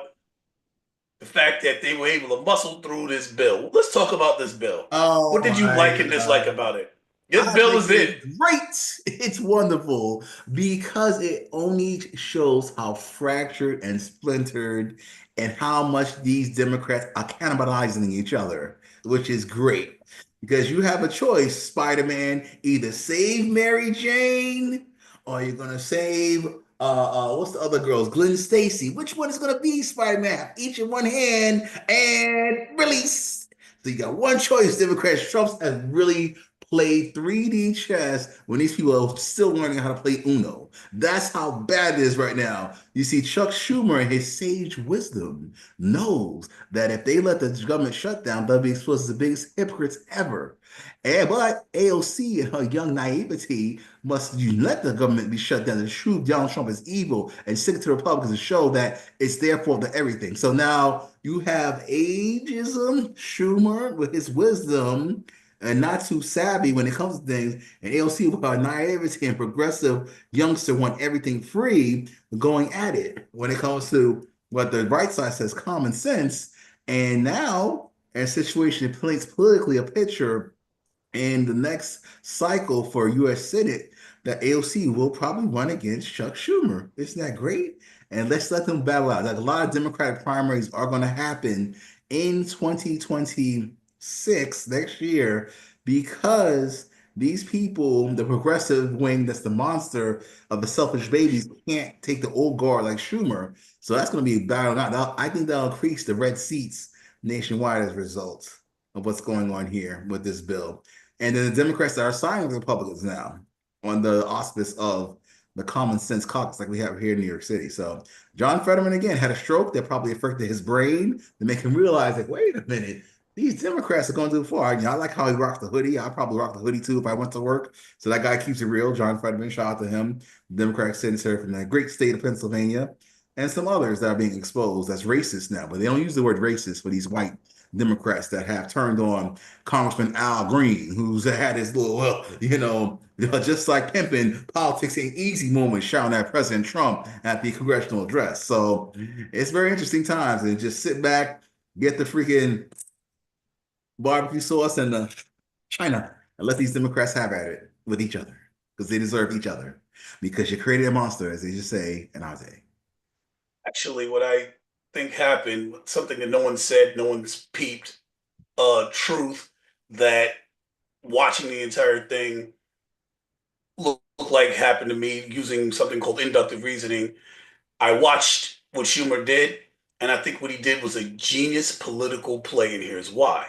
the fact that they were able to muscle through this bill? Let's talk about this bill. What Oh did you my like and dislike God. about it? This I bill think is it's it. great. It's wonderful because it only shows how fractured and splintered and how much these Democrats are cannibalizing each other, which is great. Because you have a choice, Spider-Man, either save Mary Jane or you're gonna save what's the other girls? Glenn Stacy. Which one is gonna be Spider-Man? Each in one hand and release. So you got one choice, Democrats. Trump's has really play 3D chess when these people are still learning how to play Uno. That's how bad it is right now. You see, Chuck Schumer, in his sage wisdom, knows that if they let the government shut down, they'll be exposed as the biggest hypocrites ever. And but AOC, in her young naivety, must you let the government be shut down to prove Donald Trump is evil and stick it to Republicans to show that it's their fault to everything. So now you have ageism, Schumer with his wisdom and not too savvy when it comes to things. And AOC, with her naivety and progressive youngster, want everything free, going at it when it comes to what the right side says common sense. And now, a situation that paints politically a picture in the next cycle for U.S. Senate that AOC will probably run against Chuck Schumer. Isn't that great? And let's let them battle out. Like a lot of Democratic primaries are going to happen in 2026 next year because these people, the progressive wing that's the monster of the selfish babies, can't take the old guard like Schumer. So that's going to be a battle out. I think that'll increase the red seats nationwide as a result of what's going on here with this bill. And then the Democrats are siding with the Republicans now on the auspice of the common sense caucus like we have here in New York City. So John Fetterman again had a stroke that probably affected his brain to make him realize like, wait a minute, these Democrats are going too far. I like how he rocks the hoodie. I'll probably rock the hoodie too if I went to work. So that guy keeps it real. John Fetterman, shout out to him, Democratic senator from the great state of Pennsylvania, and some others that are being exposed as racist now. But they don't use the word racist for these white Democrats that have turned on Congressman Al Green, who's had his little, just like pimping, politics ain't easy moment shouting at President Trump at the congressional address. So it's very interesting times. And just sit back, get the freaking barbecue sauce and China and let these Democrats have at it with each other because they deserve each other. Because you created a monster, as they just say in our day. Actually, what I think happened, something that no one said, no one's peeped, truth that watching the entire thing looked like happened to me using something called inductive reasoning. I watched what Schumer did, and I think what he did was a genius political play, and here's why.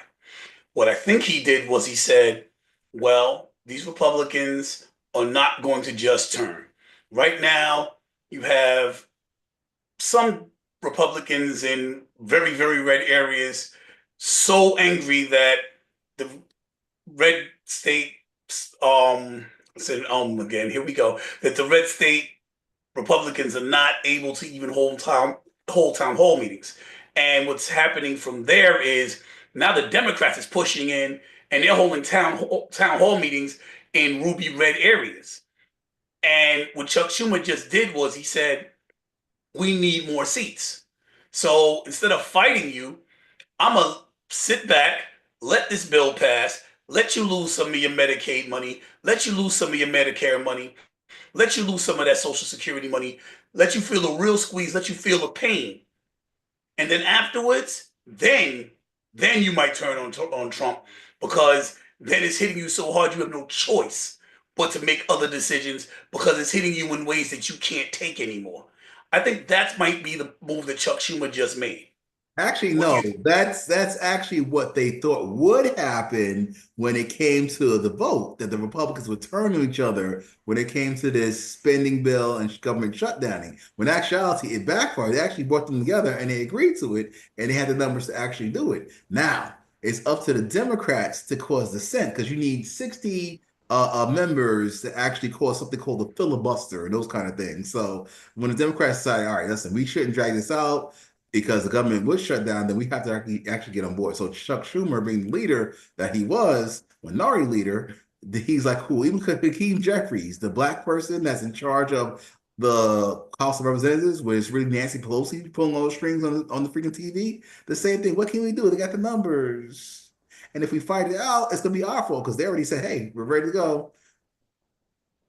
What I think he did was he said, well, these Republicans are not going to just turn. Right now, you have some Republicans in very, very red areas so angry that the red state, said again, here we go, that the red state Republicans are not able to even hold town hall meetings. And what's happening from there is now the Democrats is pushing in and they're holding town hall meetings in ruby red areas. And what Chuck Schumer just did was he said, we need more seats. So instead of fighting you, I'm going to sit back, let this bill pass, let you lose some of your Medicaid money, let you lose some of your Medicare money, let you lose some of that Social Security money, let you feel the real squeeze, let you feel the pain. And then afterwards, then you might turn on Trump because then it's hitting you so hard you have no choice but to make other decisions because it's hitting you in ways that you can't take anymore. I think that might be the move that Chuck Schumer just made. Actually, What do no, you that's actually what they thought would happen when it came to the vote, that the Republicans would turn on each other when it came to this spending bill and government shutdowning. When in actuality, it backfired. They actually brought them together and they agreed to it, and they had the numbers to actually do it. Now, it's up to the Democrats to cause dissent because you need 60 members to actually cause something called a filibuster and those kind of things. So when the Democrats say, all right, listen, we shouldn't drag this out because the government was shut down, then we have to actually get on board. So Chuck Schumer, being the leader that he was, minority leader, he's like, cool. Even Hakeem Jeffries, the black person that's in charge of the House of Representatives, where it's really Nancy Pelosi pulling all the strings on the freaking TV. The same thing. What can we do? They got the numbers. And if we fight it out, it's gonna be our fault because they already said, hey, we're ready to go.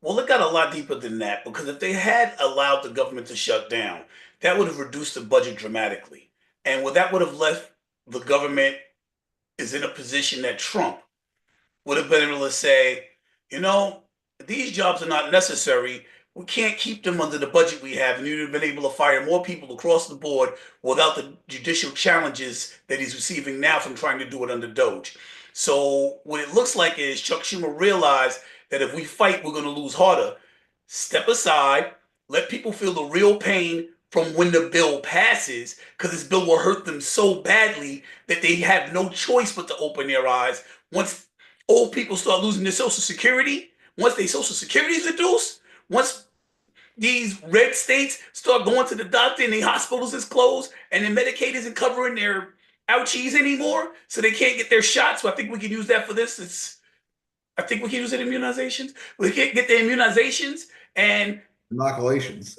Well, it got a lot deeper than that because if they had allowed the government to shut down, that would have reduced the budget dramatically. And what that would have left the government is in a position that Trump would have been able to say, you know, these jobs are not necessary. We can't keep them under the budget we have. And you'd have been able to fire more people across the board without the judicial challenges that he's receiving now from trying to do it under Doge. So what it looks like is Chuck Schumer realized that if we fight, we're going to lose harder. Step aside, let people feel the real pain from when the bill passes, because this bill will hurt them so badly that they have no choice but to open their eyes once old people start losing their social security, once their social security is reduced, once these red states start going to the doctor and the hospitals is closed and then Medicaid isn't covering their ouchies anymore, so they can't get their shots. So I think we can use that for this. I think we can use it in immunizations. We can get the immunizations, and Inoculations.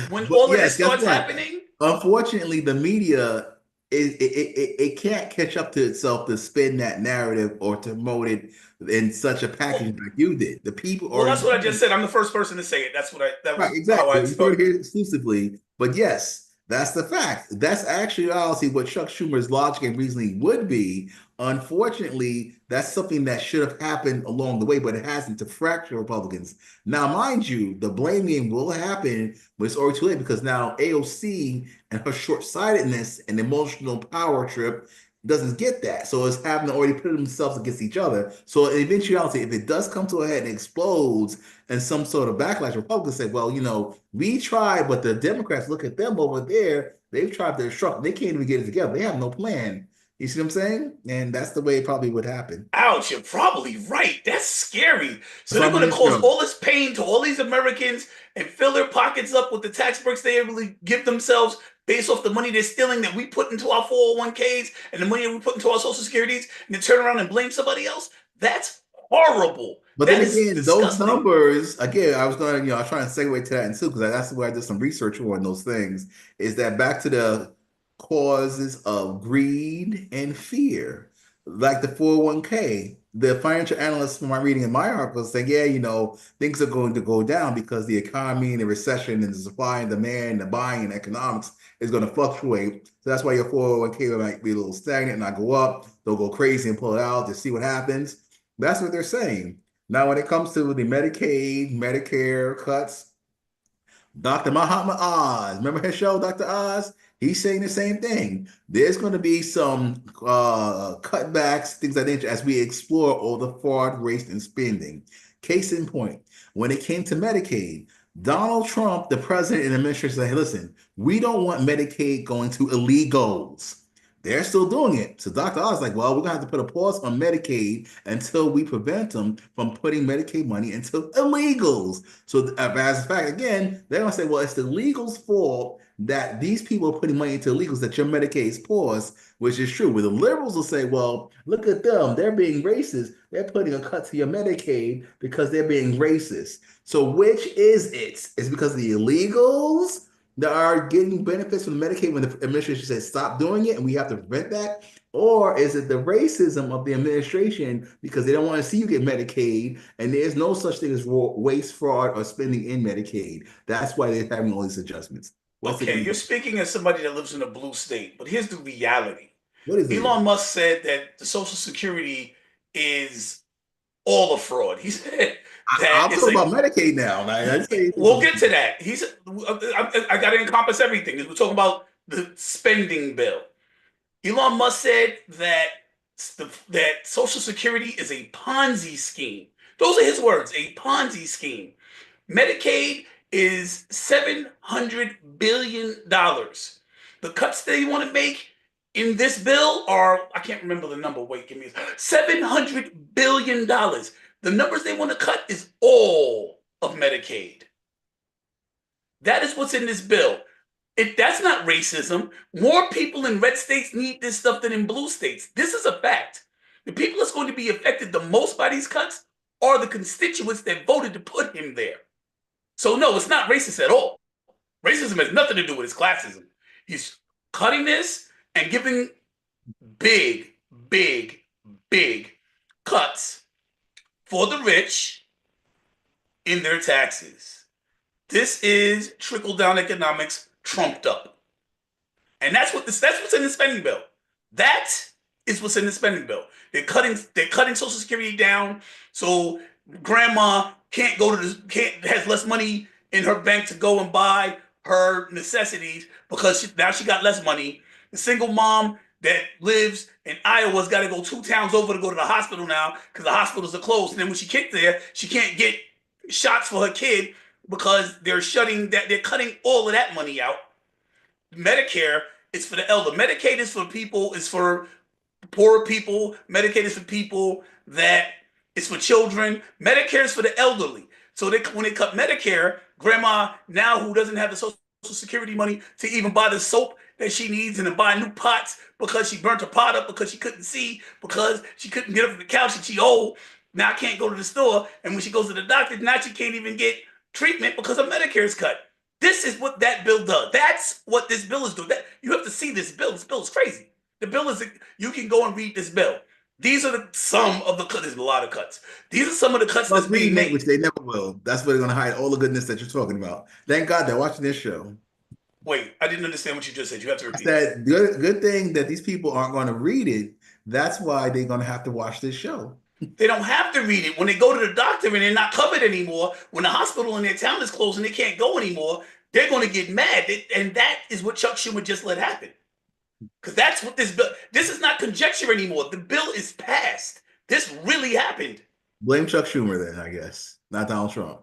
when But all of yes, this guess starts what? happening, Unfortunately, the media it can't catch up to itself to spin that narrative or to promote it in such a well, package like you did. The people well, already that's what I just said. I'm the first person to say it. That right, was how exactly. I'd You heard start. it here exclusively. But yes, that's the fact. That's actually honestly what Chuck Schumer's logic and reasoning would be. Unfortunately, that's something that should have happened along the way, but it hasn't to fracture Republicans. Now, mind you, the blame game will happen, but it's already too late because now AOC and her short-sightedness and emotional power trip doesn't get that. So it's having to already put themselves against each other. So eventuality, if it does come to a head and explodes, and some sort of backlash. Republicans say, well, we tried, but the Democrats look at them over there. They've tried their struck. They can't even get it together. They have no plan. You see what I'm saying? And that's the way it probably would happen. Ouch, you're probably right. That's scary. So That's they're why I'm on going to this cause show. all this pain to all these Americans and fill their pockets up with the tax breaks they able to give themselves based off the money they're stealing that we put into our 401ks and the money that we put into our social securities and then turn around and blame somebody else. That's horrible. But then That is again, those disgusting. numbers, again, I was going to, I was trying to segue to that and too, because that's where I did some research on those things, is that back to the causes of greed and fear. like the 401k. The financial analysts from my reading in my article saying, yeah, things are going to go down because the economy and the recession and the supply and demand, the buying and economics is going to fluctuate. So that's why your 401k might be a little stagnant and not go up. They'll go crazy and pull it out to see what happens. That's what they're saying. Now, when it comes to the Medicaid, Medicare cuts, Dr. Mahatma Oz, remember his show, Dr. Oz? He's saying the same thing. There's going to be some cutbacks, things like that, as we explore all the fraud, waste, and spending. Case in point, when it came to Medicaid, Donald Trump, the president and administration, said, hey, listen, we don't want Medicaid going to illegals. They're still doing it. So Dr. Oz is like, well, we're going to have to put a pause on Medicaid until we prevent them from putting Medicaid money into illegals. So as a fact, again, they're going to say, well, it's the legals' fault that these people are putting money into illegals, that your Medicaid is paused, which is true. Where the liberals will say, well, look at them. They're being racist. They're putting a cut to your Medicaid because they're being racist. So which is it? It's because of the illegals that are getting benefits from Medicaid when the administration says stop doing it and we have to prevent that? Or is it the racism of the administration because they don't want to see you get Medicaid and there's no such thing as waste, fraud, or spending in Medicaid? That's why they're having all these adjustments. What's it Okay, going to you're be? speaking as somebody that lives in a blue state, but here's the reality. What is it? Elon Musk said that the Social Security is all a fraud. He said that I'll it's talk a. about Medicaid now. I say We'll get to that. He's. I got to encompass everything. We're talking about the spending bill. Elon Musk said that that Social Security is a Ponzi scheme. Those are his words, a Ponzi scheme. Medicaid is $700 billion. The cuts they want to make in this bill are, I can't remember the number. Wait, give me $700 billion. The numbers they want to cut is all of Medicaid. That is what's in this bill. That's not racism. More people in red states need this stuff than in blue states. This is a fact. The people that's going to be affected the most by these cuts are the constituents that voted to put him there. So no, it's not racist at all. Racism has nothing to do with his classism. He's cutting this and giving big, big, big cuts for the rich in their taxes. This is trickle down economics trumped up. And that's what's in the spending bill. That is what's in the spending bill. They're cutting Social Security down so grandma can't go to the can't has less money in her bank to go and buy her necessities because now she got less money. The single mom that lives in Iowa's got to go 2 towns over to go to the hospital now because the hospitals are closed. And then when she gets there, she can't get shots for her kid because they're cutting all of that money out. Medicare is for the elder. Medicaid is for people, is for poor people. Medicaid is for people that it's for children. Medicare is for the elderly. So when they cut Medicare, grandma now who doesn't have the Social Security money to even buy the soap that she needs and to buy new pots because she burnt her pot up because she couldn't see, because she couldn't get up from the couch and she old. Now I can't go to the store. And when she goes to the doctor, now she can't even get treatment because her Medicare is cut. This is what that bill does. That's what this bill is doing. You have to see this bill. This bill is crazy. The bill is, you can go and read this bill. These are some of the cuts. There's a lot of cuts. These are some of the cuts that's Must being reading it, which made. they never will. That's where they're going to hide all the goodness that you're talking about. Thank God they're watching this show. Wait, I didn't understand what you just said. You have to I repeat that. said, good thing that these people aren't going to read it. That's why they're going to have to watch this show. They don't have to read it. When they go to the doctor and they're not covered anymore, when the hospital in their town is closed and they can't go anymore, they're going to get mad. And that is what Chuck Schumer just let happen. Because that's what this bill, this is not conjecture anymore. The bill is passed. This really happened. Blame Chuck Schumer then, I guess, not Donald Trump.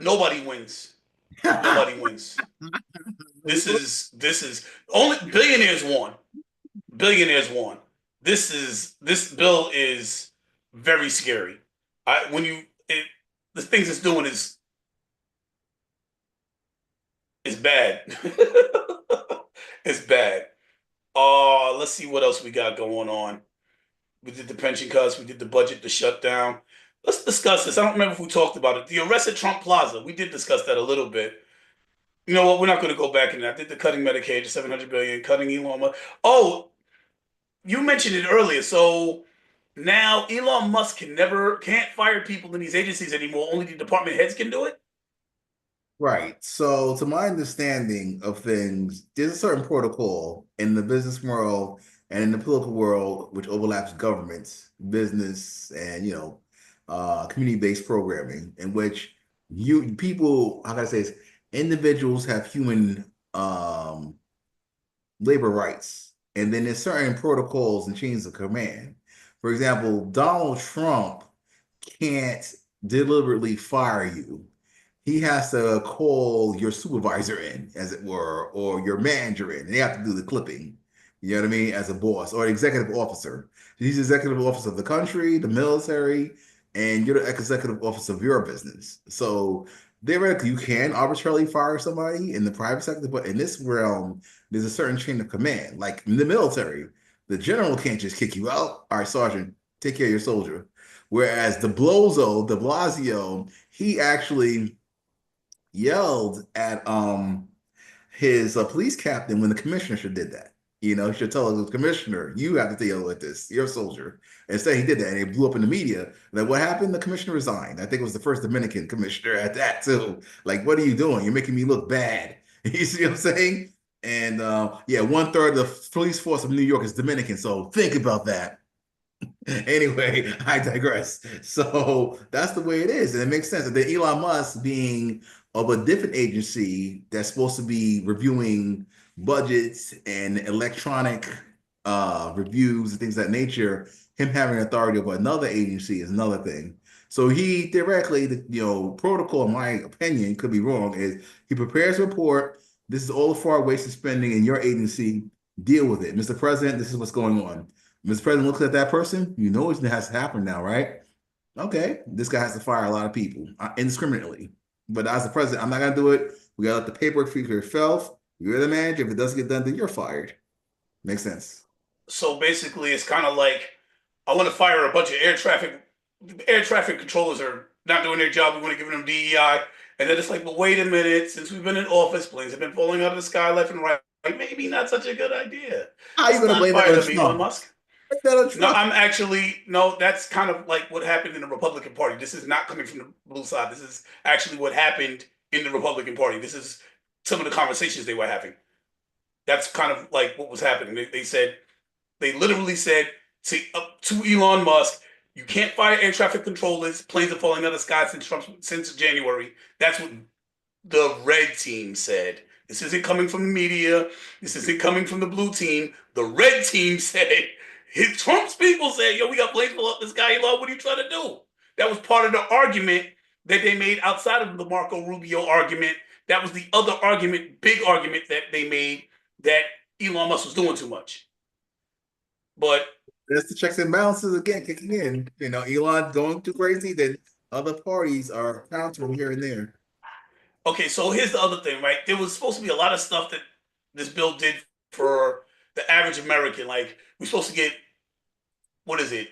Nobody wins. Nobody wins. This is only billionaires won. Billionaires won. This bill is very scary. The things it's doing is bad. It's bad. Let's see what else we got going on. We did the pension cuts, we did the budget, the shutdown. Let's discuss this. I don't remember if we talked about it. The arrest at Trump Plaza. We did discuss that a little bit. You know what? We're not going to go back in that. I did the cutting Medicaid to 700 billion, cutting Elon Musk. Oh, you mentioned it earlier. So now Elon Musk can't fire people in these agencies anymore. Only the department heads can do it. Right. So, to my understanding of things, there's a certain protocol in the business world and in the political world which overlaps governments, business, and community-based programming, in which you people, how can I say this, individuals have human labor rights, and then there's certain protocols and chains of command. For example, Donald Trump can't deliberately fire you. He has to call your supervisor in, as it were, or your manager in. And they have to do the clipping. You know what I mean? As a boss or an executive officer. He's the executive officer of the country, the military, and you're the executive officer of your business. So theoretically, you can arbitrarily fire somebody in the private sector, but in this realm, there's a certain chain of command. Like in the military, the general can't just kick you out. All right, Sergeant, take care of your soldier. Whereas De Blasio, he actually yelled at his police captain when the commissioner should did that. He should tell the commissioner, you have to deal with this. You're a soldier. Instead, he did that, and it blew up in the media. Like, what happened? The commissioner resigned. I think it was the first Dominican commissioner at that too. Like, what are you doing? You're making me look bad. You see what I'm saying? And yeah, 1/3 of the police force of New York is Dominican. So think about that. Anyway, I digress. So that's the way it is. And it makes sense. And then Elon Musk being of a different agency that's supposed to be reviewing budgets and electronic reviews and things of that nature, him having authority over another agency is another thing. So he theoretically, protocol, in my opinion, could be wrong, is he prepares a report. This is all the foreign wasted spending in your agency. Deal with it. Mr. President, this is what's going on. Mr. President looks at that person, it has to happen now, right? Okay, this guy has to fire a lot of people indiscriminately. But as the president, I'm not gonna do it. We gotta let the paperwork speak for yourself. You're the manager. If it doesn't get done, then you're fired. Makes sense. So basically, it's kind of like I want to fire a bunch of air traffic controllers are not doing their job. We want to give them DEI, and then it's like, well, wait a minute. Since we've been in office, planes have been falling out of the sky left and right. Maybe not such a good idea. How are you Let's gonna not blame that fire on them, Elon Trump? Musk. Blame that on No, Trump. I'm actually no. That's kind of like what happened in the Republican Party. This is not coming from the blue side. This is actually what happened in the Republican Party. This is some of the conversations they were having. That's kind of like what was happening. They literally said to Elon Musk, "You can't fire air traffic controllers. Planes are falling out of the sky since January." That's what the red team said. This isn't coming from the media. This isn't coming from the blue team. The red team said, Trump's people said, yo, we got planes fall up the sky. Elon, what are you trying to do? That was part of the argument that they made outside of the Marco Rubio argument. That was the other argument, big argument that they made that Elon Musk was doing too much. But That's the checks and balances again kicking in. Elon going too crazy, then other parties are countering here and there. okay, so here's the other thing, right? There was supposed to be a lot of stuff that this bill did for the average American. Like we're supposed to get, what is it?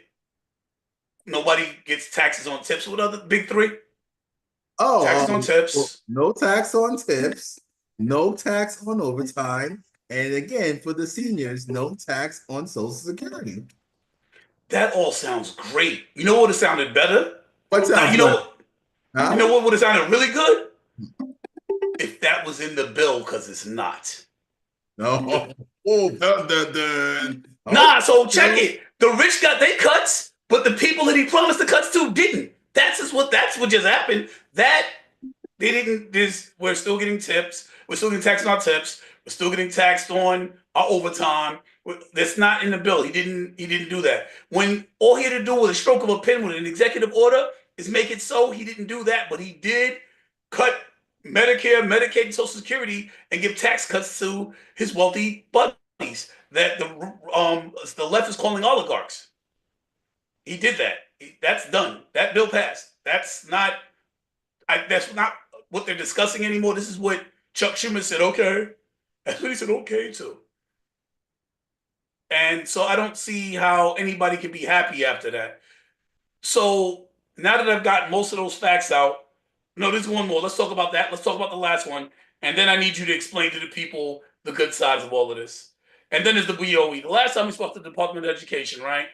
Nobody gets taxes on tips. What other big three? Oh, Taxes on tips. no tax on tips, no tax on overtime, and again for the seniors, no tax on Social Security. That all sounds great. You know what? It sounded better. What Now sounds you know better? what? You Huh? know what would have sounded really good if that was in the bill because it's not. No. Oh, dun, dun, dun. Nah, so check Okay. it. The rich got their cuts, but the people that he promised the cuts to didn't. That's what just happened. That they didn't. This we're still getting tips. We're still getting taxed on our tips. We're still getting taxed on our overtime. That's not in the bill. He didn't do that. When all he had to do with a stroke of a pen with an executive order is make it so he didn't do that, but he did cut Medicare, Medicaid, and Social Security and give tax cuts to his wealthy buddies that the left is calling oligarchs. He did that. That's done. That bill passed. That's not what they're discussing anymore. This is what Chuck Schumer said. Okay, that's what he said. Okay, too. And so I don't see how anybody can be happy after that. So now that I've got most of those facts out, no, there's one more. Let's talk about that. Let's talk about the last one, and then I need you to explain to the people the good sides of all of this. And then there's the BOE. The last time we spoke to the Department of Education, right?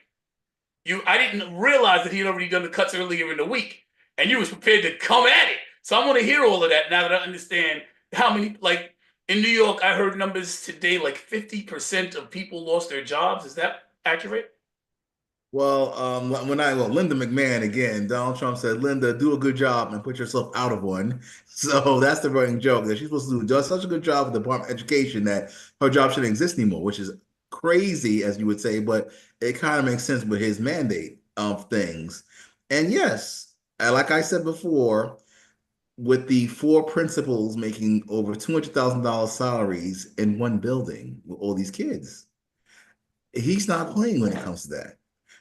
I didn't realize that he had already done the cuts earlier in the week, and you was prepared to come at it. So I want to hear all of that now that I understand how many. Like in New York, I heard numbers today, like 50% of people lost their jobs. Is that accurate? Well, Linda McMahon again, Donald Trump said, Linda, do a good job and put yourself out of one. So that's the running joke that she's supposed to do does such a good job with the Department of Education that her job shouldn't exist anymore, which is crazy, as you would say, but it kind of makes sense with his mandate of things. And yes, like I said before, with the four principals making over $200,000 salaries in one building with all these kids, he's not playing when it comes to that.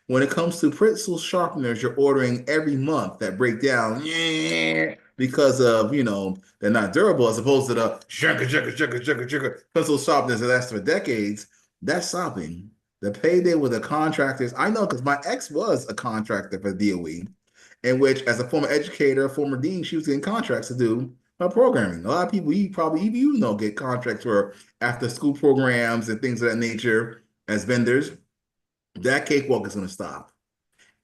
When it comes to pencil sharpeners, you're ordering every month that break down because of, they're not durable as opposed to the pencil sharpeners that last for decades. That's stopping. The payday with the contractors, I know because my ex was a contractor for DOE, in which, as a former educator, former dean, she was getting contracts to do her programming. A lot of people, you probably, even get contracts for after school programs and things of that nature as vendors. That cakewalk is going to stop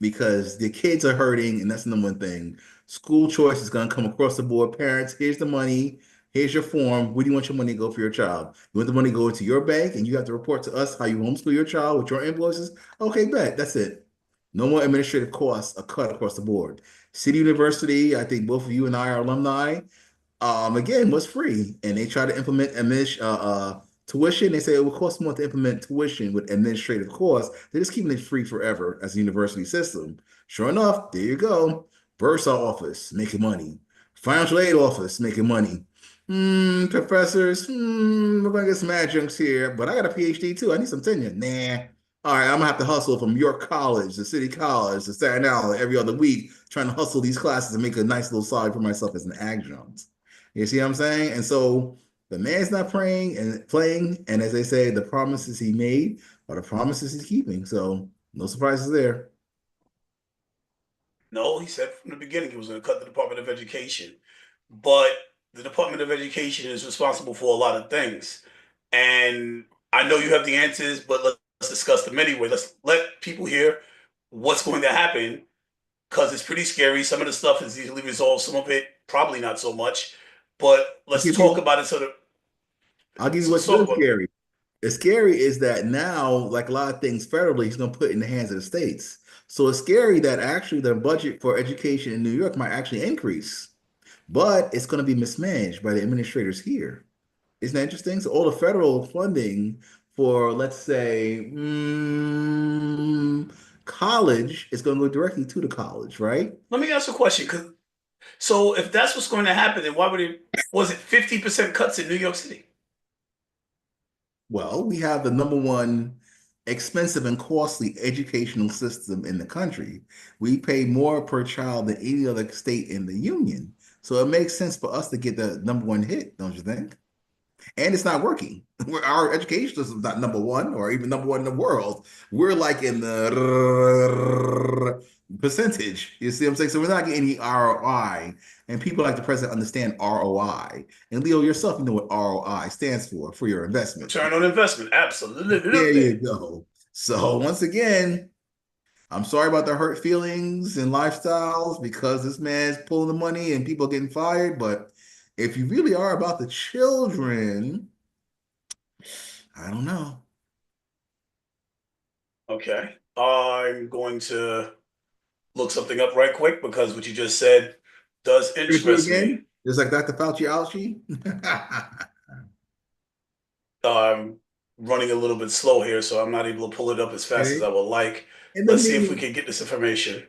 because the kids are hurting, and that's the number one thing. School choice is going to come across the board. Parents, here's the money. Here's your form. Where do you want your money to go for your child? You want the money to go into your bank, and you have to report to us how you homeschool your child with your invoices? Okay, bet. That's it. No more administrative costs are cut across the board. City University, I think both of you and I are alumni, again, was free, and they try to implement tuition. They say it will cost more to implement tuition with administrative costs. They're just keeping it free forever as a university system. Sure enough, there you go. Bursa office making money. Financial aid office making money. Professors, we're gonna get some adjuncts here, but I got a PhD too. I need some tenure. Nah. All right, I'm gonna have to hustle from York College to City College to Staten Island every other week, trying to hustle these classes and make a nice little salary for myself as an adjunct. You see what I'm saying? And so the man's not praying and playing, and as they say, the promises he made are the promises he's keeping. So no surprises there. No, he said from the beginning he was going to cut the Department of Education. But the Department of Education is responsible for a lot of things. And I know you have the answers, but let's discuss them anyway. Let's let people hear what's going to happen because it's pretty scary. Some of the stuff is easily resolved, some of it probably not so much. But I'll let's give talk you, about it. I'll give you So let's what's talk really about. scary. The scary is that now, like a lot of things federally, he's going to put it in the hands of the states. So it's scary that actually the budget for education in New York might actually increase, but it's going to be mismanaged by the administrators here. Isn't that interesting? So all the federal funding for, let's say, college is going to go directly to the college, right? Let me ask a question. So if that's what's going to happen, then why would it? Was it 50% cuts in New York City? Well, we have the number one expensive and costly educational system in the country. We pay more per child than any other state in the union. So it makes sense for us to get the number one hit, don't you think? And it's not working. Our education system is not number one or even number one in the world. We're like in the percentage. You see what I'm saying? So we're not getting any ROI. And people like the president understand ROI. And Leo, yourself, you know what ROI stands for your investment. Return on investment. There Absolutely. you go. So once again, I'm sorry about the hurt feelings and lifestyles because this man's pulling the money and people getting fired. But if you really are about the children, I don't know. Okay. I'm going to look something up right quick because what you just said does Here's you interest me. again, just like Dr. Fauci Ouchie. I'm running a little bit slow here, so I'm not able to pull it up as fast as Okay. I would like. In the Let's see if we mean, can get this information.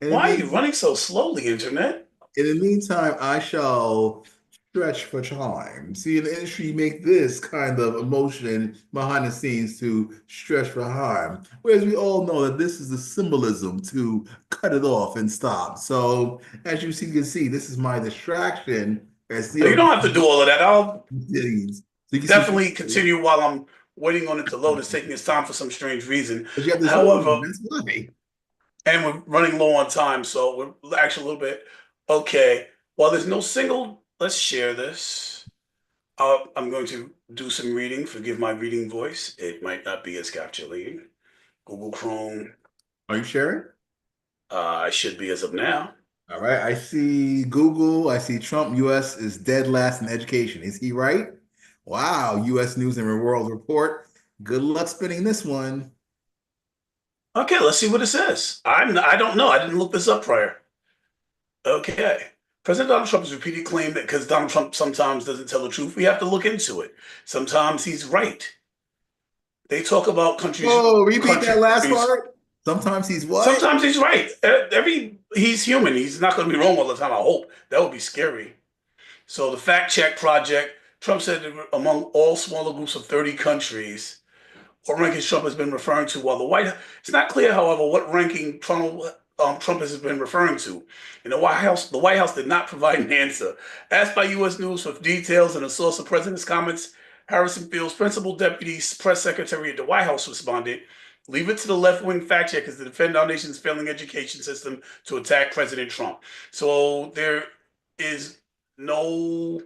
in the Why are you mean, running so slowly, Internet? in the meantime, I shall stretch for time. See, in the industry, you make this kind of emotion behind the scenes to stretch for time. Whereas we all know that this is the symbolism to cut it off and stop. So, as you can see, this is my distraction as You Theo don't have to do all of that. I'll continues. So you can see, definitely continue while I'm waiting on it to load. It's taking its time for some strange reason. but you have to show me. However, That's why. and we're running low on time, so we're actually a little bit okay. While there's no single, let's share this. I'm going to do some reading. Forgive my reading voice. It might not be as captivating. Google Chrome. Are you sharing? I should be as of now. All right. I see Google. I see Trump. U.S. is dead last in education. Is he right? Wow. U.S. News and World Report. Good luck spinning this one. Okay, let's see what it says. I don't know. I didn't look this up prior. Okay. President Donald Trump has repeatedly claimed that because Donald Trump sometimes doesn't tell the truth, we have to look into it. Sometimes he's right. They talk about Oh, repeat that last countries. part. Sometimes he's what? Sometimes he's right. He's human. He's not going to be wrong all the time. I hope that would be scary. So the fact check project, Trump said that among all smaller groups of 30 countries, what rankings Trump has been referring to, while it's not clear, however, what ranking Trump has been referring to. In the White House did not provide an answer. Asked by U.S. News for details and a source of President's comments, Harrison Field's principal deputy press secretary at the White House responded, "Leave it to the left-wing fact checkers to defend our nation's failing education system to attack President Trump." So there is no.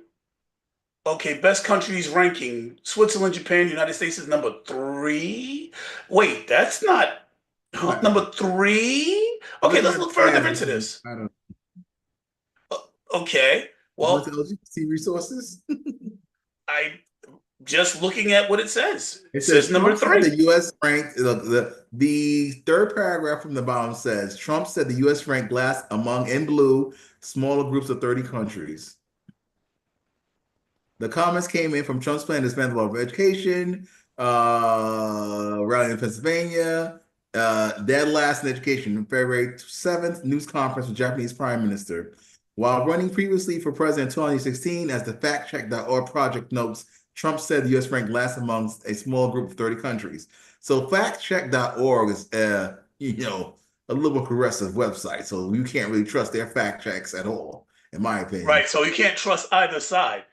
Okay, best countries ranking. Switzerland, Japan, United States is number three. Wait, that's not I number three? what Okay, does let's that look say? further into this. I don't Okay, What's well, LGBT resources? I just looking at what it says. It It says says number Trump said three. the U.S. ranked the third paragraph from the bottom says Trump said the U.S. ranked last among in blue smaller groups of 30 countries. The comments came in from Trump's plan to expand the law of education, rally in Pennsylvania, dead last in education, February 7th, news conference with Japanese Prime Minister. While running previously for president in 2016, as the factcheck.org project notes, Trump said the U.S. ranked last amongst a small group of 30 countries. So factcheck.org is, a liberal progressive website, so you can't really trust their fact checks at all, in my opinion. Right, so you can't trust either side.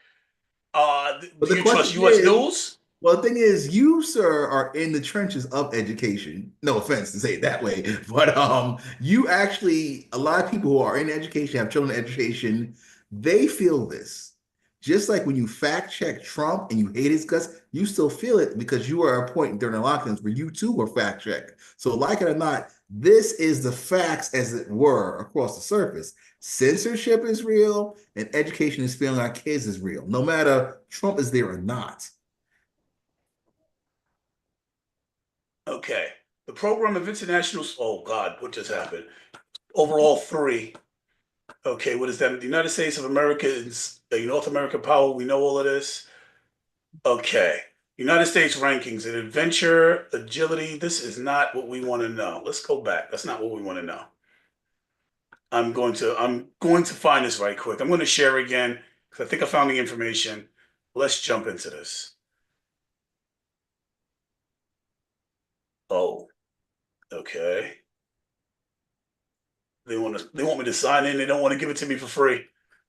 But Do the you question trust U.S. is, News? well, the thing is, you, sir, are in the trenches of education. No offense to say it that way, but you actually, a lot of people who are in education, have children in education, they feel this. Just like when you fact check Trump and you hate his guts, you still feel it because you are at a point during the lockdowns where you too were fact checked. So, like it or not, this is the facts as it were across the surface. Censorship is real, and education is failing our kids is real, no matter Trump is there or not. Okay. The program of international. Oh God, what just happened? Overall three. Okay, what is that? The United States of America is a North American power. We know all of this. Okay. United States rankings and adventure, agility. This is not what we want to know. Let's go back. That's not what we want to know. I'm going to find this right quick. I'm going to share again because I think I found the information. Let's jump into this. Oh, okay. They want me to sign in. They don't want to give it to me for free.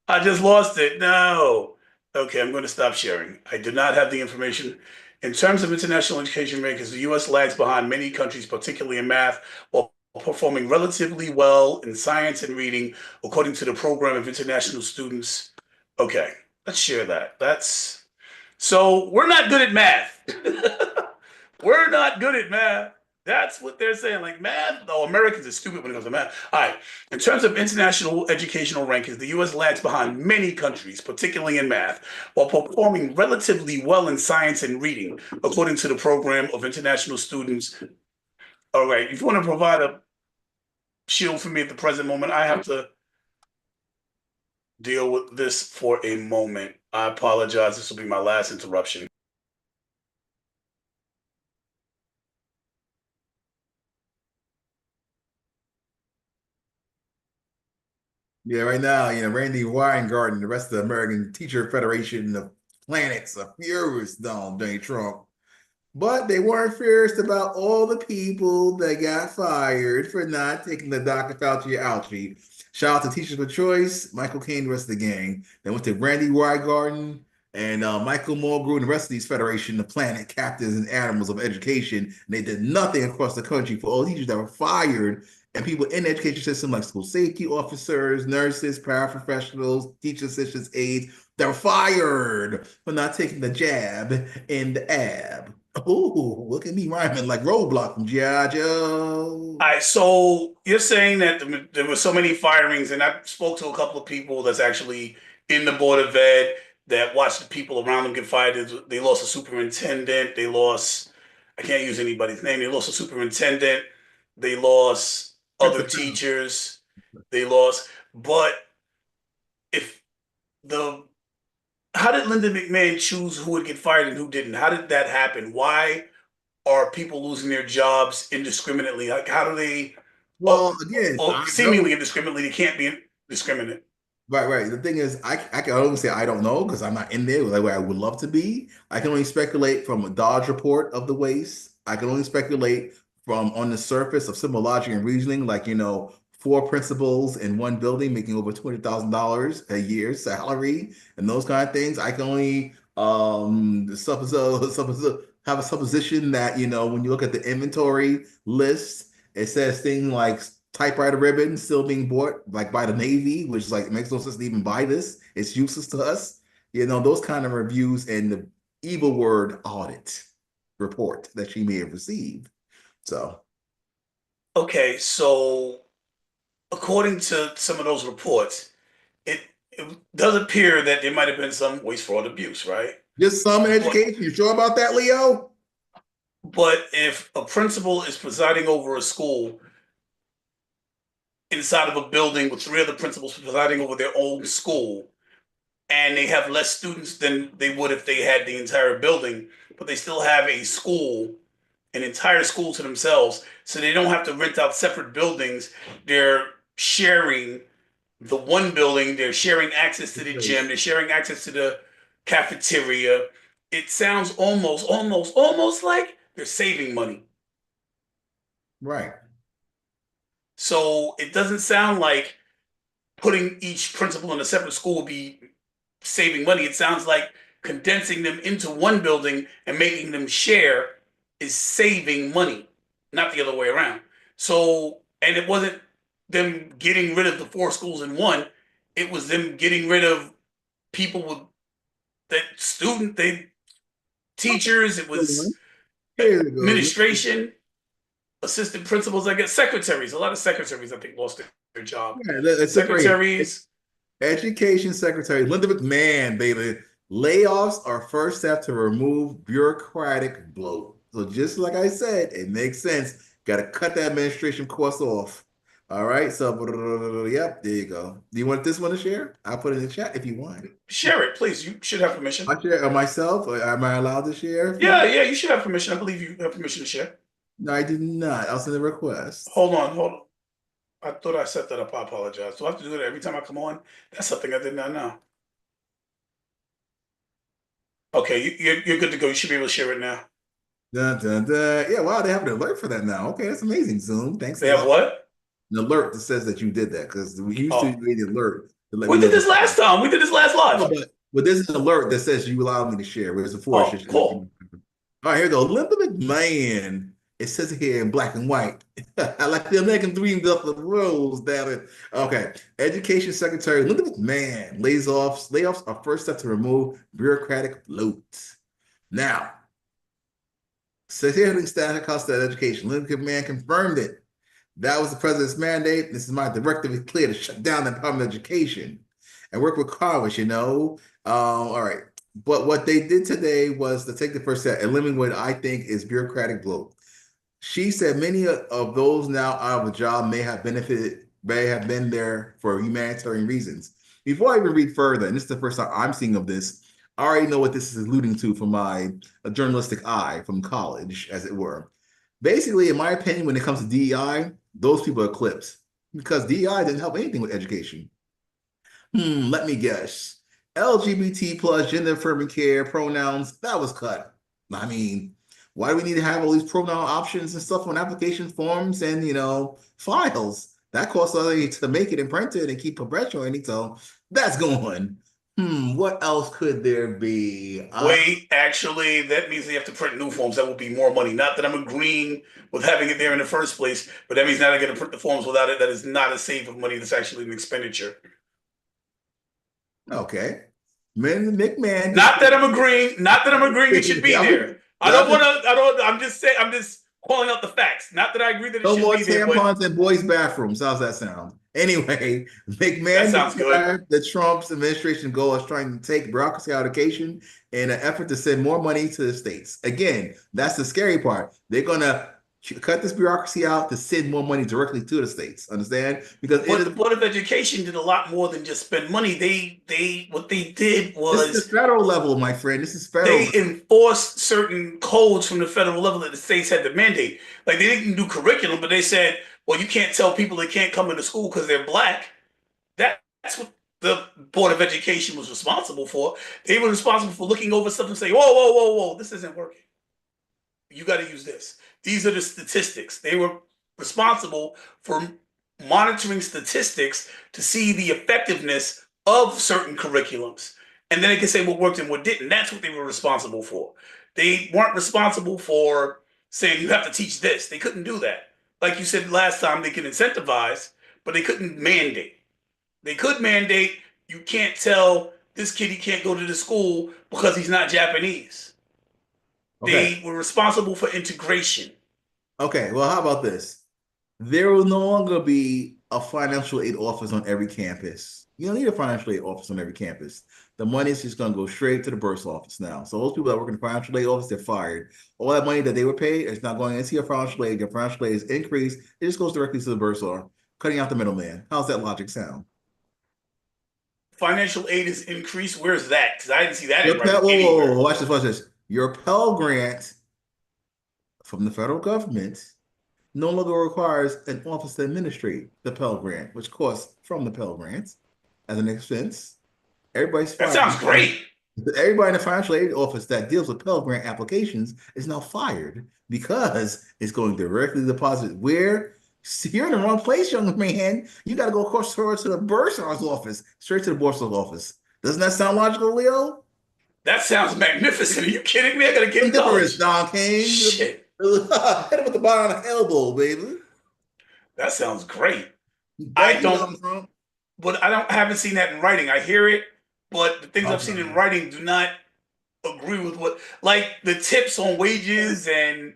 I just lost it. No. Okay, I'm going to stop sharing. I do not have the information. In terms of international education rankings, the U.S. lags behind many countries, particularly in math, while performing relatively well in science and reading, according to the Program of International Students. Okay, let's share that. That's so we're not good at math. We're not good at math. That's what they're saying. Like math, though Americans are stupid when it comes to math. All right. In terms of international educational rankings, the U.S. lags behind many countries, particularly in math, while performing relatively well in science and reading, according to the Program of International Students. All right. If you want to provide a shield for me at the present moment, I have to deal with this for a moment. I apologize. This will be my last interruption. Yeah, right now, Randy Weingarten, the rest of the American Teacher Federation of Planets are furious on Donald Trump. But they weren't furious about all the people that got fired for not taking the Dr. Fauci ouchie. Shout out to Teachers with Choice, Michael Caine, the rest of the gang. They went to Randy Weingarten and Michael Mulgrew and the rest of these Federation, the planet captains and animals of education. And they did nothing across the country for all teachers that were fired and people in the education system like school safety officers, nurses, paraprofessionals, teacher assistants, aides. They're fired for not taking the jab in the ab. Oh, look at me rhyming like Roadblock from G.I. Joe. All right, so you're saying that there were so many firings, and I spoke to a couple of people that's actually in the Board of Ed that watched the people around them get fired. They lost a superintendent. They lost, I can't use anybody's name. They lost a superintendent. They lost other Principal. teachers. They lost, but if the how did Linda McMahon choose who would get fired and who didn't? How did that happen? Why are people losing their jobs indiscriminately? Like, how do they, Well, again, or I seemingly don't. indiscriminately, they can't be indiscriminate? Right, right. The thing is, I can only say I don't know because I'm not in there like where I would love to be. I can only speculate from a Dodge report of the waste. I can only speculate from on the surface of simple logic and reasoning, like four principals in one building making over $200,000 a year salary and those kind of things. I can only have a supposition that when you look at the inventory list, it says things like typewriter ribbon still being bought like by the Navy, which like makes no sense to even buy this. It's useless to us. Those kind of reviews and the evil word audit report that she may have received. So Okay, so according to some of those reports, it does appear that there might have been some waste, fraud, abuse, right? just some But education. You sure about that, Leo? but if a principal is presiding over a school inside of a building with three other principals presiding over their own school, and they have less students than they would if they had the entire building, but they still have a school, an entire school to themselves, so they don't have to rent out separate buildings. They're sharing the one building, they're sharing access to the gym, they're sharing access to the cafeteria. It sounds almost like they're saving money. Right. So it doesn't sound like putting each principal in a separate school would be saving money. It sounds like condensing them into one building and making them share is saving money, not the other way around. So, and it wasn't them getting rid of the four schools in one, it was them getting rid of people with that teachers, it was Here we go. administration, assistant principals, I guess, secretaries. A lot of secretaries, I think, lost their job. Yeah, let's separate Secretaries, Education Secretary Linda McMahon, baby. Layoffs are first step to remove bureaucratic bloat. So just like I said, it makes sense. Got to cut that administration cost off. All right. So, yep, there you go. Do you want this one to share? I'll put it in the chat if you want. share it, please. You should have permission. I share myself. Am I allowed to share if you Yeah, want? yeah, you should have permission. I believe you have permission to share. No, I do not. I'll send a request. Hold on. I thought I set that up. I apologize. Do I have to do that every time I come on? That's something I did not know. Okay, you're good to go. You should be able to share it now. Dun, dun, dun. Yeah, wow, they have an alert for that now. Okay, that's amazing, Zoom. Thanks a They have lot. what? An alert that says that you did that because we used to Oh, read the alert to let me we know did that. this last time. We did this last No, live. but this is an alert that says you allowed me to share, whereas before it Oh, should let you cool. know. All right, here we go. Linda McMahon. It says it here in black and white. I like the American dream of the rules, damn it. Okay. Education Secretary Linda McMahon layoffs are first step to remove bureaucratic bloat. Now, Secretary of State Cost of Education, Linda McMahon confirmed it. That was the president's mandate. This is my directive. It's clear to shut down the Department of Education and work with Congress, all right. But what they did today was to take the first step, eliminate what I think is bureaucratic bloat. She said many of those now out of a job may have been there for humanitarian reasons. Before I even read further, and this is the first time I'm seeing of this, I already know what this is alluding to from my journalistic eye from college, as it were. Basically, in my opinion, when it comes to DEI, those people are clipped because DEI didn't help anything with education. Let me guess. LGBT plus gender affirming care pronouns, that was cut. I mean, why do we need to have all these pronoun options and stuff on application forms and files? That costs money to make it and print it and keep perpetuating. So that's going. What else could there be? Wait, actually, that means they have to print new forms. That will be more money. Not that I'm agreeing with having it there in the first place, but that means now they're going to print the forms without it. That is not a save of money. That's actually an expenditure. Okay. McMahon just Not that I'm agreeing. Not that I'm agreeing it should be there. I don't want to. I don't. I'm just saying. I'm just calling out the facts. Not that I agree that it no should more be there, but tampons in boys' bathrooms. How's that sound? Anyway, that McMahon sounds good. described the Trump's administration goal as trying to take bureaucracy out of education in an effort to send more money to the states. Again, that's the scary part. They're gonna cut this bureaucracy out to send more money directly to the states. Understand? Because it But is the Board of Education did a lot more than just spend money. They what they did this is the was federal level, my friend. This is federal. they enforced certain codes from the federal level that the states had to mandate. Like they didn't do curriculum, but they said, well, you can't tell people they can't come into school because they're black. That's what the Board of Education was responsible for. They were responsible for looking over stuff and saying, whoa, whoa, whoa, whoa, this isn't working. You got to use this. These are the statistics. They were responsible for monitoring statistics to see the effectiveness of certain curriculums. And then they can say what worked and what didn't. That's what they were responsible for. They weren't responsible for saying you have to teach this. They couldn't do that. Like you said last time, they could incentivize, but they couldn't mandate. They could mandate you can't tell this kid he can't go to the school because he's not Japanese. Okay. They were responsible for integration. Okay. Well, how about this? There will no longer be a financial aid office on every campus. You don't need a financial aid office on every campus. The money is just going to go straight to the burst office now. So those people that work in the financial aid office, they're fired. All that money that they were paid is not going into your financial aid. Your financial aid is increased. It just goes directly to the bursar, cutting out the middleman. How's that logic sound? Financial aid is increased. Where's that? Because I didn't see that Your in Pell, writing whoa, whoa, anywhere. whoa, watch this, watch this. Your Pell Grant from the federal government no longer requires an office to administrate the Pell Grant, which costs from the Pell Grant as an expense. Everybody's That fired sounds because great. everybody in the financial aid office that deals with Pell Grant applications is now fired because it's going directly deposited. Where you're in the wrong place, young man. You got to go across to the bursar's office, straight to the bursar's office. Doesn't that sound logical, Leo? That sounds magnificent. Are you kidding me? I got a kid The in difference, college. Don King. Shit. Hit him with the bottom of the elbow, baby. That sounds great. I Thank you, don't, Donald Trump. but I haven't seen that in writing. I hear it, but the things I've Okay. seen in writing do not agree with what, like the tips on wages and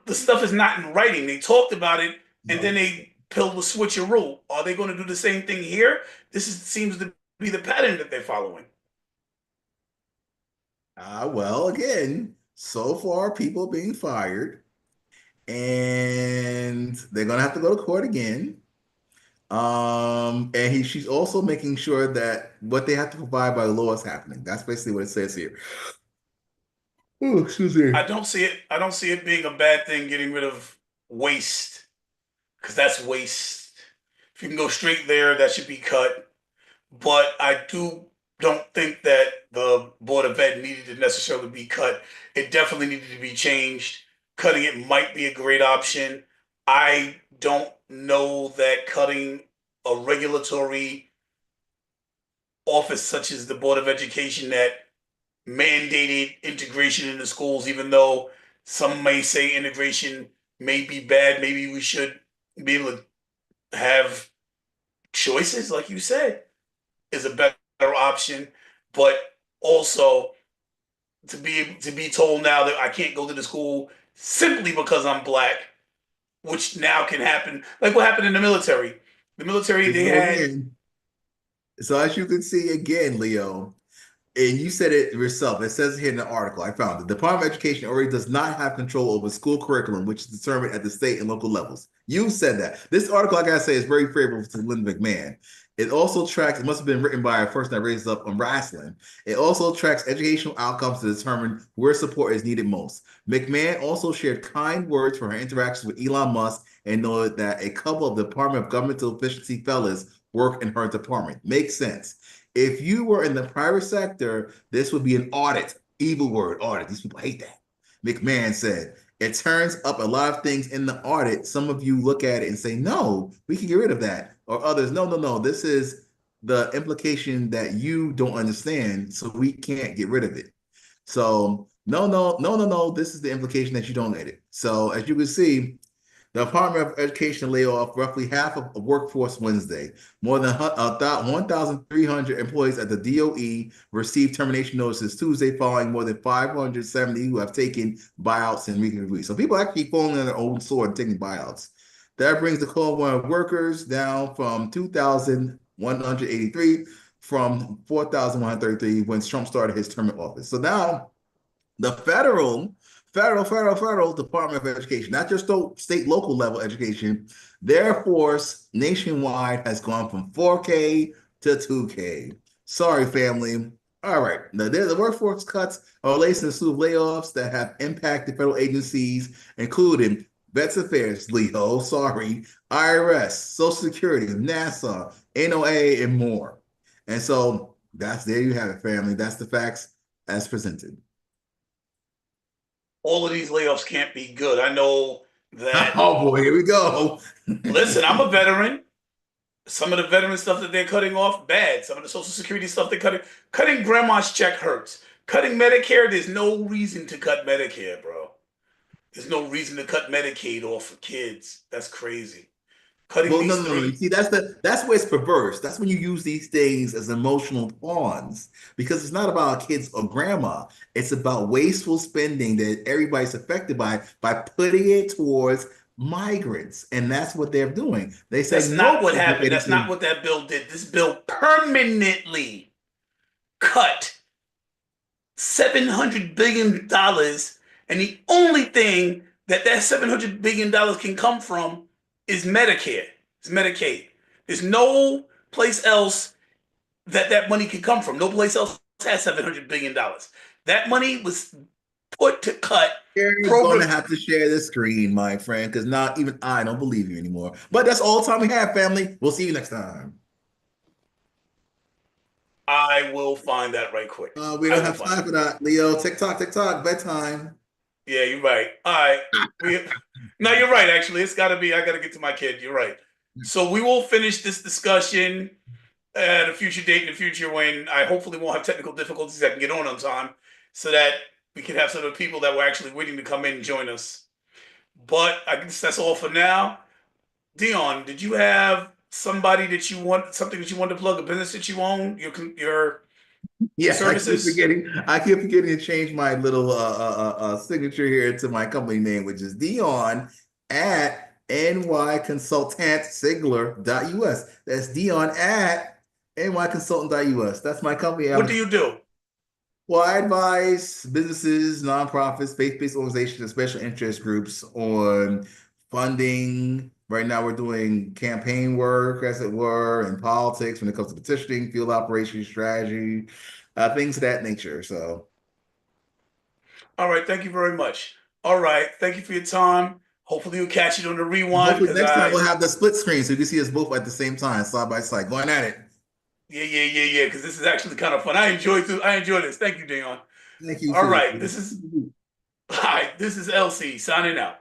the stuff is not in writing. They talked about it and then No. they pulled the switcheroo. Are they going to do the same thing here? Seems to be the pattern that they're following. Well, again, so far people being fired, and they're gonna have to go to court again. And she's also making sure that what they have to provide by law is happening. That's basically what it says here. Oh, excuse me. I don't see it. I don't see it being a bad thing getting rid of waste because that's waste. If you can go straight there, that should be cut. But I don't think that the Board of Ed needed to necessarily be cut. It definitely needed to be changed. Cutting it might be a great option. I don't know that cutting a regulatory office such as the Board of Education that mandated integration in the schools, even though some may say integration may be bad, maybe we should be able to have choices, like you said, is a better option. But also to be told now that I can't go to the school simply because I'm black, which now can happen. Like what happened in the military. The military, Here we they go had again. So as you can see again, Leo, and you said it yourself. It says here in the article I found the Department of Education already does not have control over school curriculum, which is determined at the state and local levels. You said that. This article, I gotta say, is very favorable to Lynn McMahon. It also tracks, it must have been written by a person that raised up on wrestling. It also tracks educational outcomes to determine where support is needed most. McMahon also shared kind words for her interactions with Elon Musk and noted that a couple of the Department of Governmental Efficiency fellows work in her department. Makes sense. If you were in the private sector, this would be an audit. Evil word, audit. These people hate that. McMahon said, it turns up a lot of things in the audit. Some of you look at it and say, no, we can get rid of that. Or others, no, no, no. This is the implication that you don't understand, so we can't get rid of it. So, no, no, no, no, no. This is the implication that you don't get it. So, as you can see, The Department of Education laid off roughly half of the workforce Wednesday. More than 1,300 employees at the DOE received termination notices Tuesday, following more than 570 who have taken buyouts in recent weeks. So people actually falling on their own sword and taking buyouts. That brings the cohort of workers down from 2,183 from 4,133 when Trump started his term in office. So now the federal Department of Education, not just state, local level education, their force nationwide has gone from 4K to 2K. Sorry, family. All right. Now, the workforce cuts are related to a slew of layoffs that have impacted federal agencies, including Vets Affairs, Leo, sorry, IRS, Social Security, NASA, NOA, and more. And so there you have it, family. That's the facts as presented. All of these layoffs can't be good. I know that. Oh boy, here we go. Listen, I'm a veteran. Some of the veteran stuff that they're cutting off, bad. Some of the Social Security stuff they're cutting grandma's check hurts. Cutting Medicare, there's no reason to cut Medicare, bro. There's no reason to cut Medicaid off for kids. That's crazy. Cutting Well, no, these no, no. You three. see, that's where it's perverse. That's when you use these things as emotional pawns because it's not about kids or grandma. It's about wasteful spending that everybody's affected by putting it towards migrants, and that's what they're doing. They say That's no not what public happened. That's not education. what that bill did. This bill permanently cut $700 billion, and the only thing that $700 billion can come from is Medicare. It's Medicaid. There's no place else that money can come from. No place else has $700 billion. That money was put to cut You're going to program. have to share the screen, my friend, because not even I don't believe you anymore. But that's all the time we have, family. We'll see you next time. I will find that right quick. We I don't will have find time it. for that, Leo. TikTok, bedtime. Yeah, you're right. All right. We, no, you're right. Actually, it's got to be. I got to get to my kid. You're right. So we will finish this discussion at a future date in the future when I hopefully won't have technical difficulties. I can get on time so that we can have some of the people that were actually waiting to come in and join us. But I guess that's all for now. Dion, did you have something that you want to plug, a business that you own, your Yes, I keep services? forgetting. I keep forgetting to change my little signature here to my company name, which is Dion at nyconsultantsigler.us. That's Dion at nyconsultant.us. That's my company. What do you do? Well, I advise businesses, nonprofits, faith-based organizations, and special interest groups on funding. Right now, we're doing campaign work, as it were, in politics when it comes to petitioning, field operations, strategy, things of that nature. So All right, thank you very much. All right, thank you for your time. Hopefully you'll catch it on the rewind hopefully because next time we'll have the split screen so you can see us both at the same time, side by side, going at it. yeah, because this is actually kind of fun. I enjoy this. Thank you, Dion. Thank you All too. right, this is LC signing out.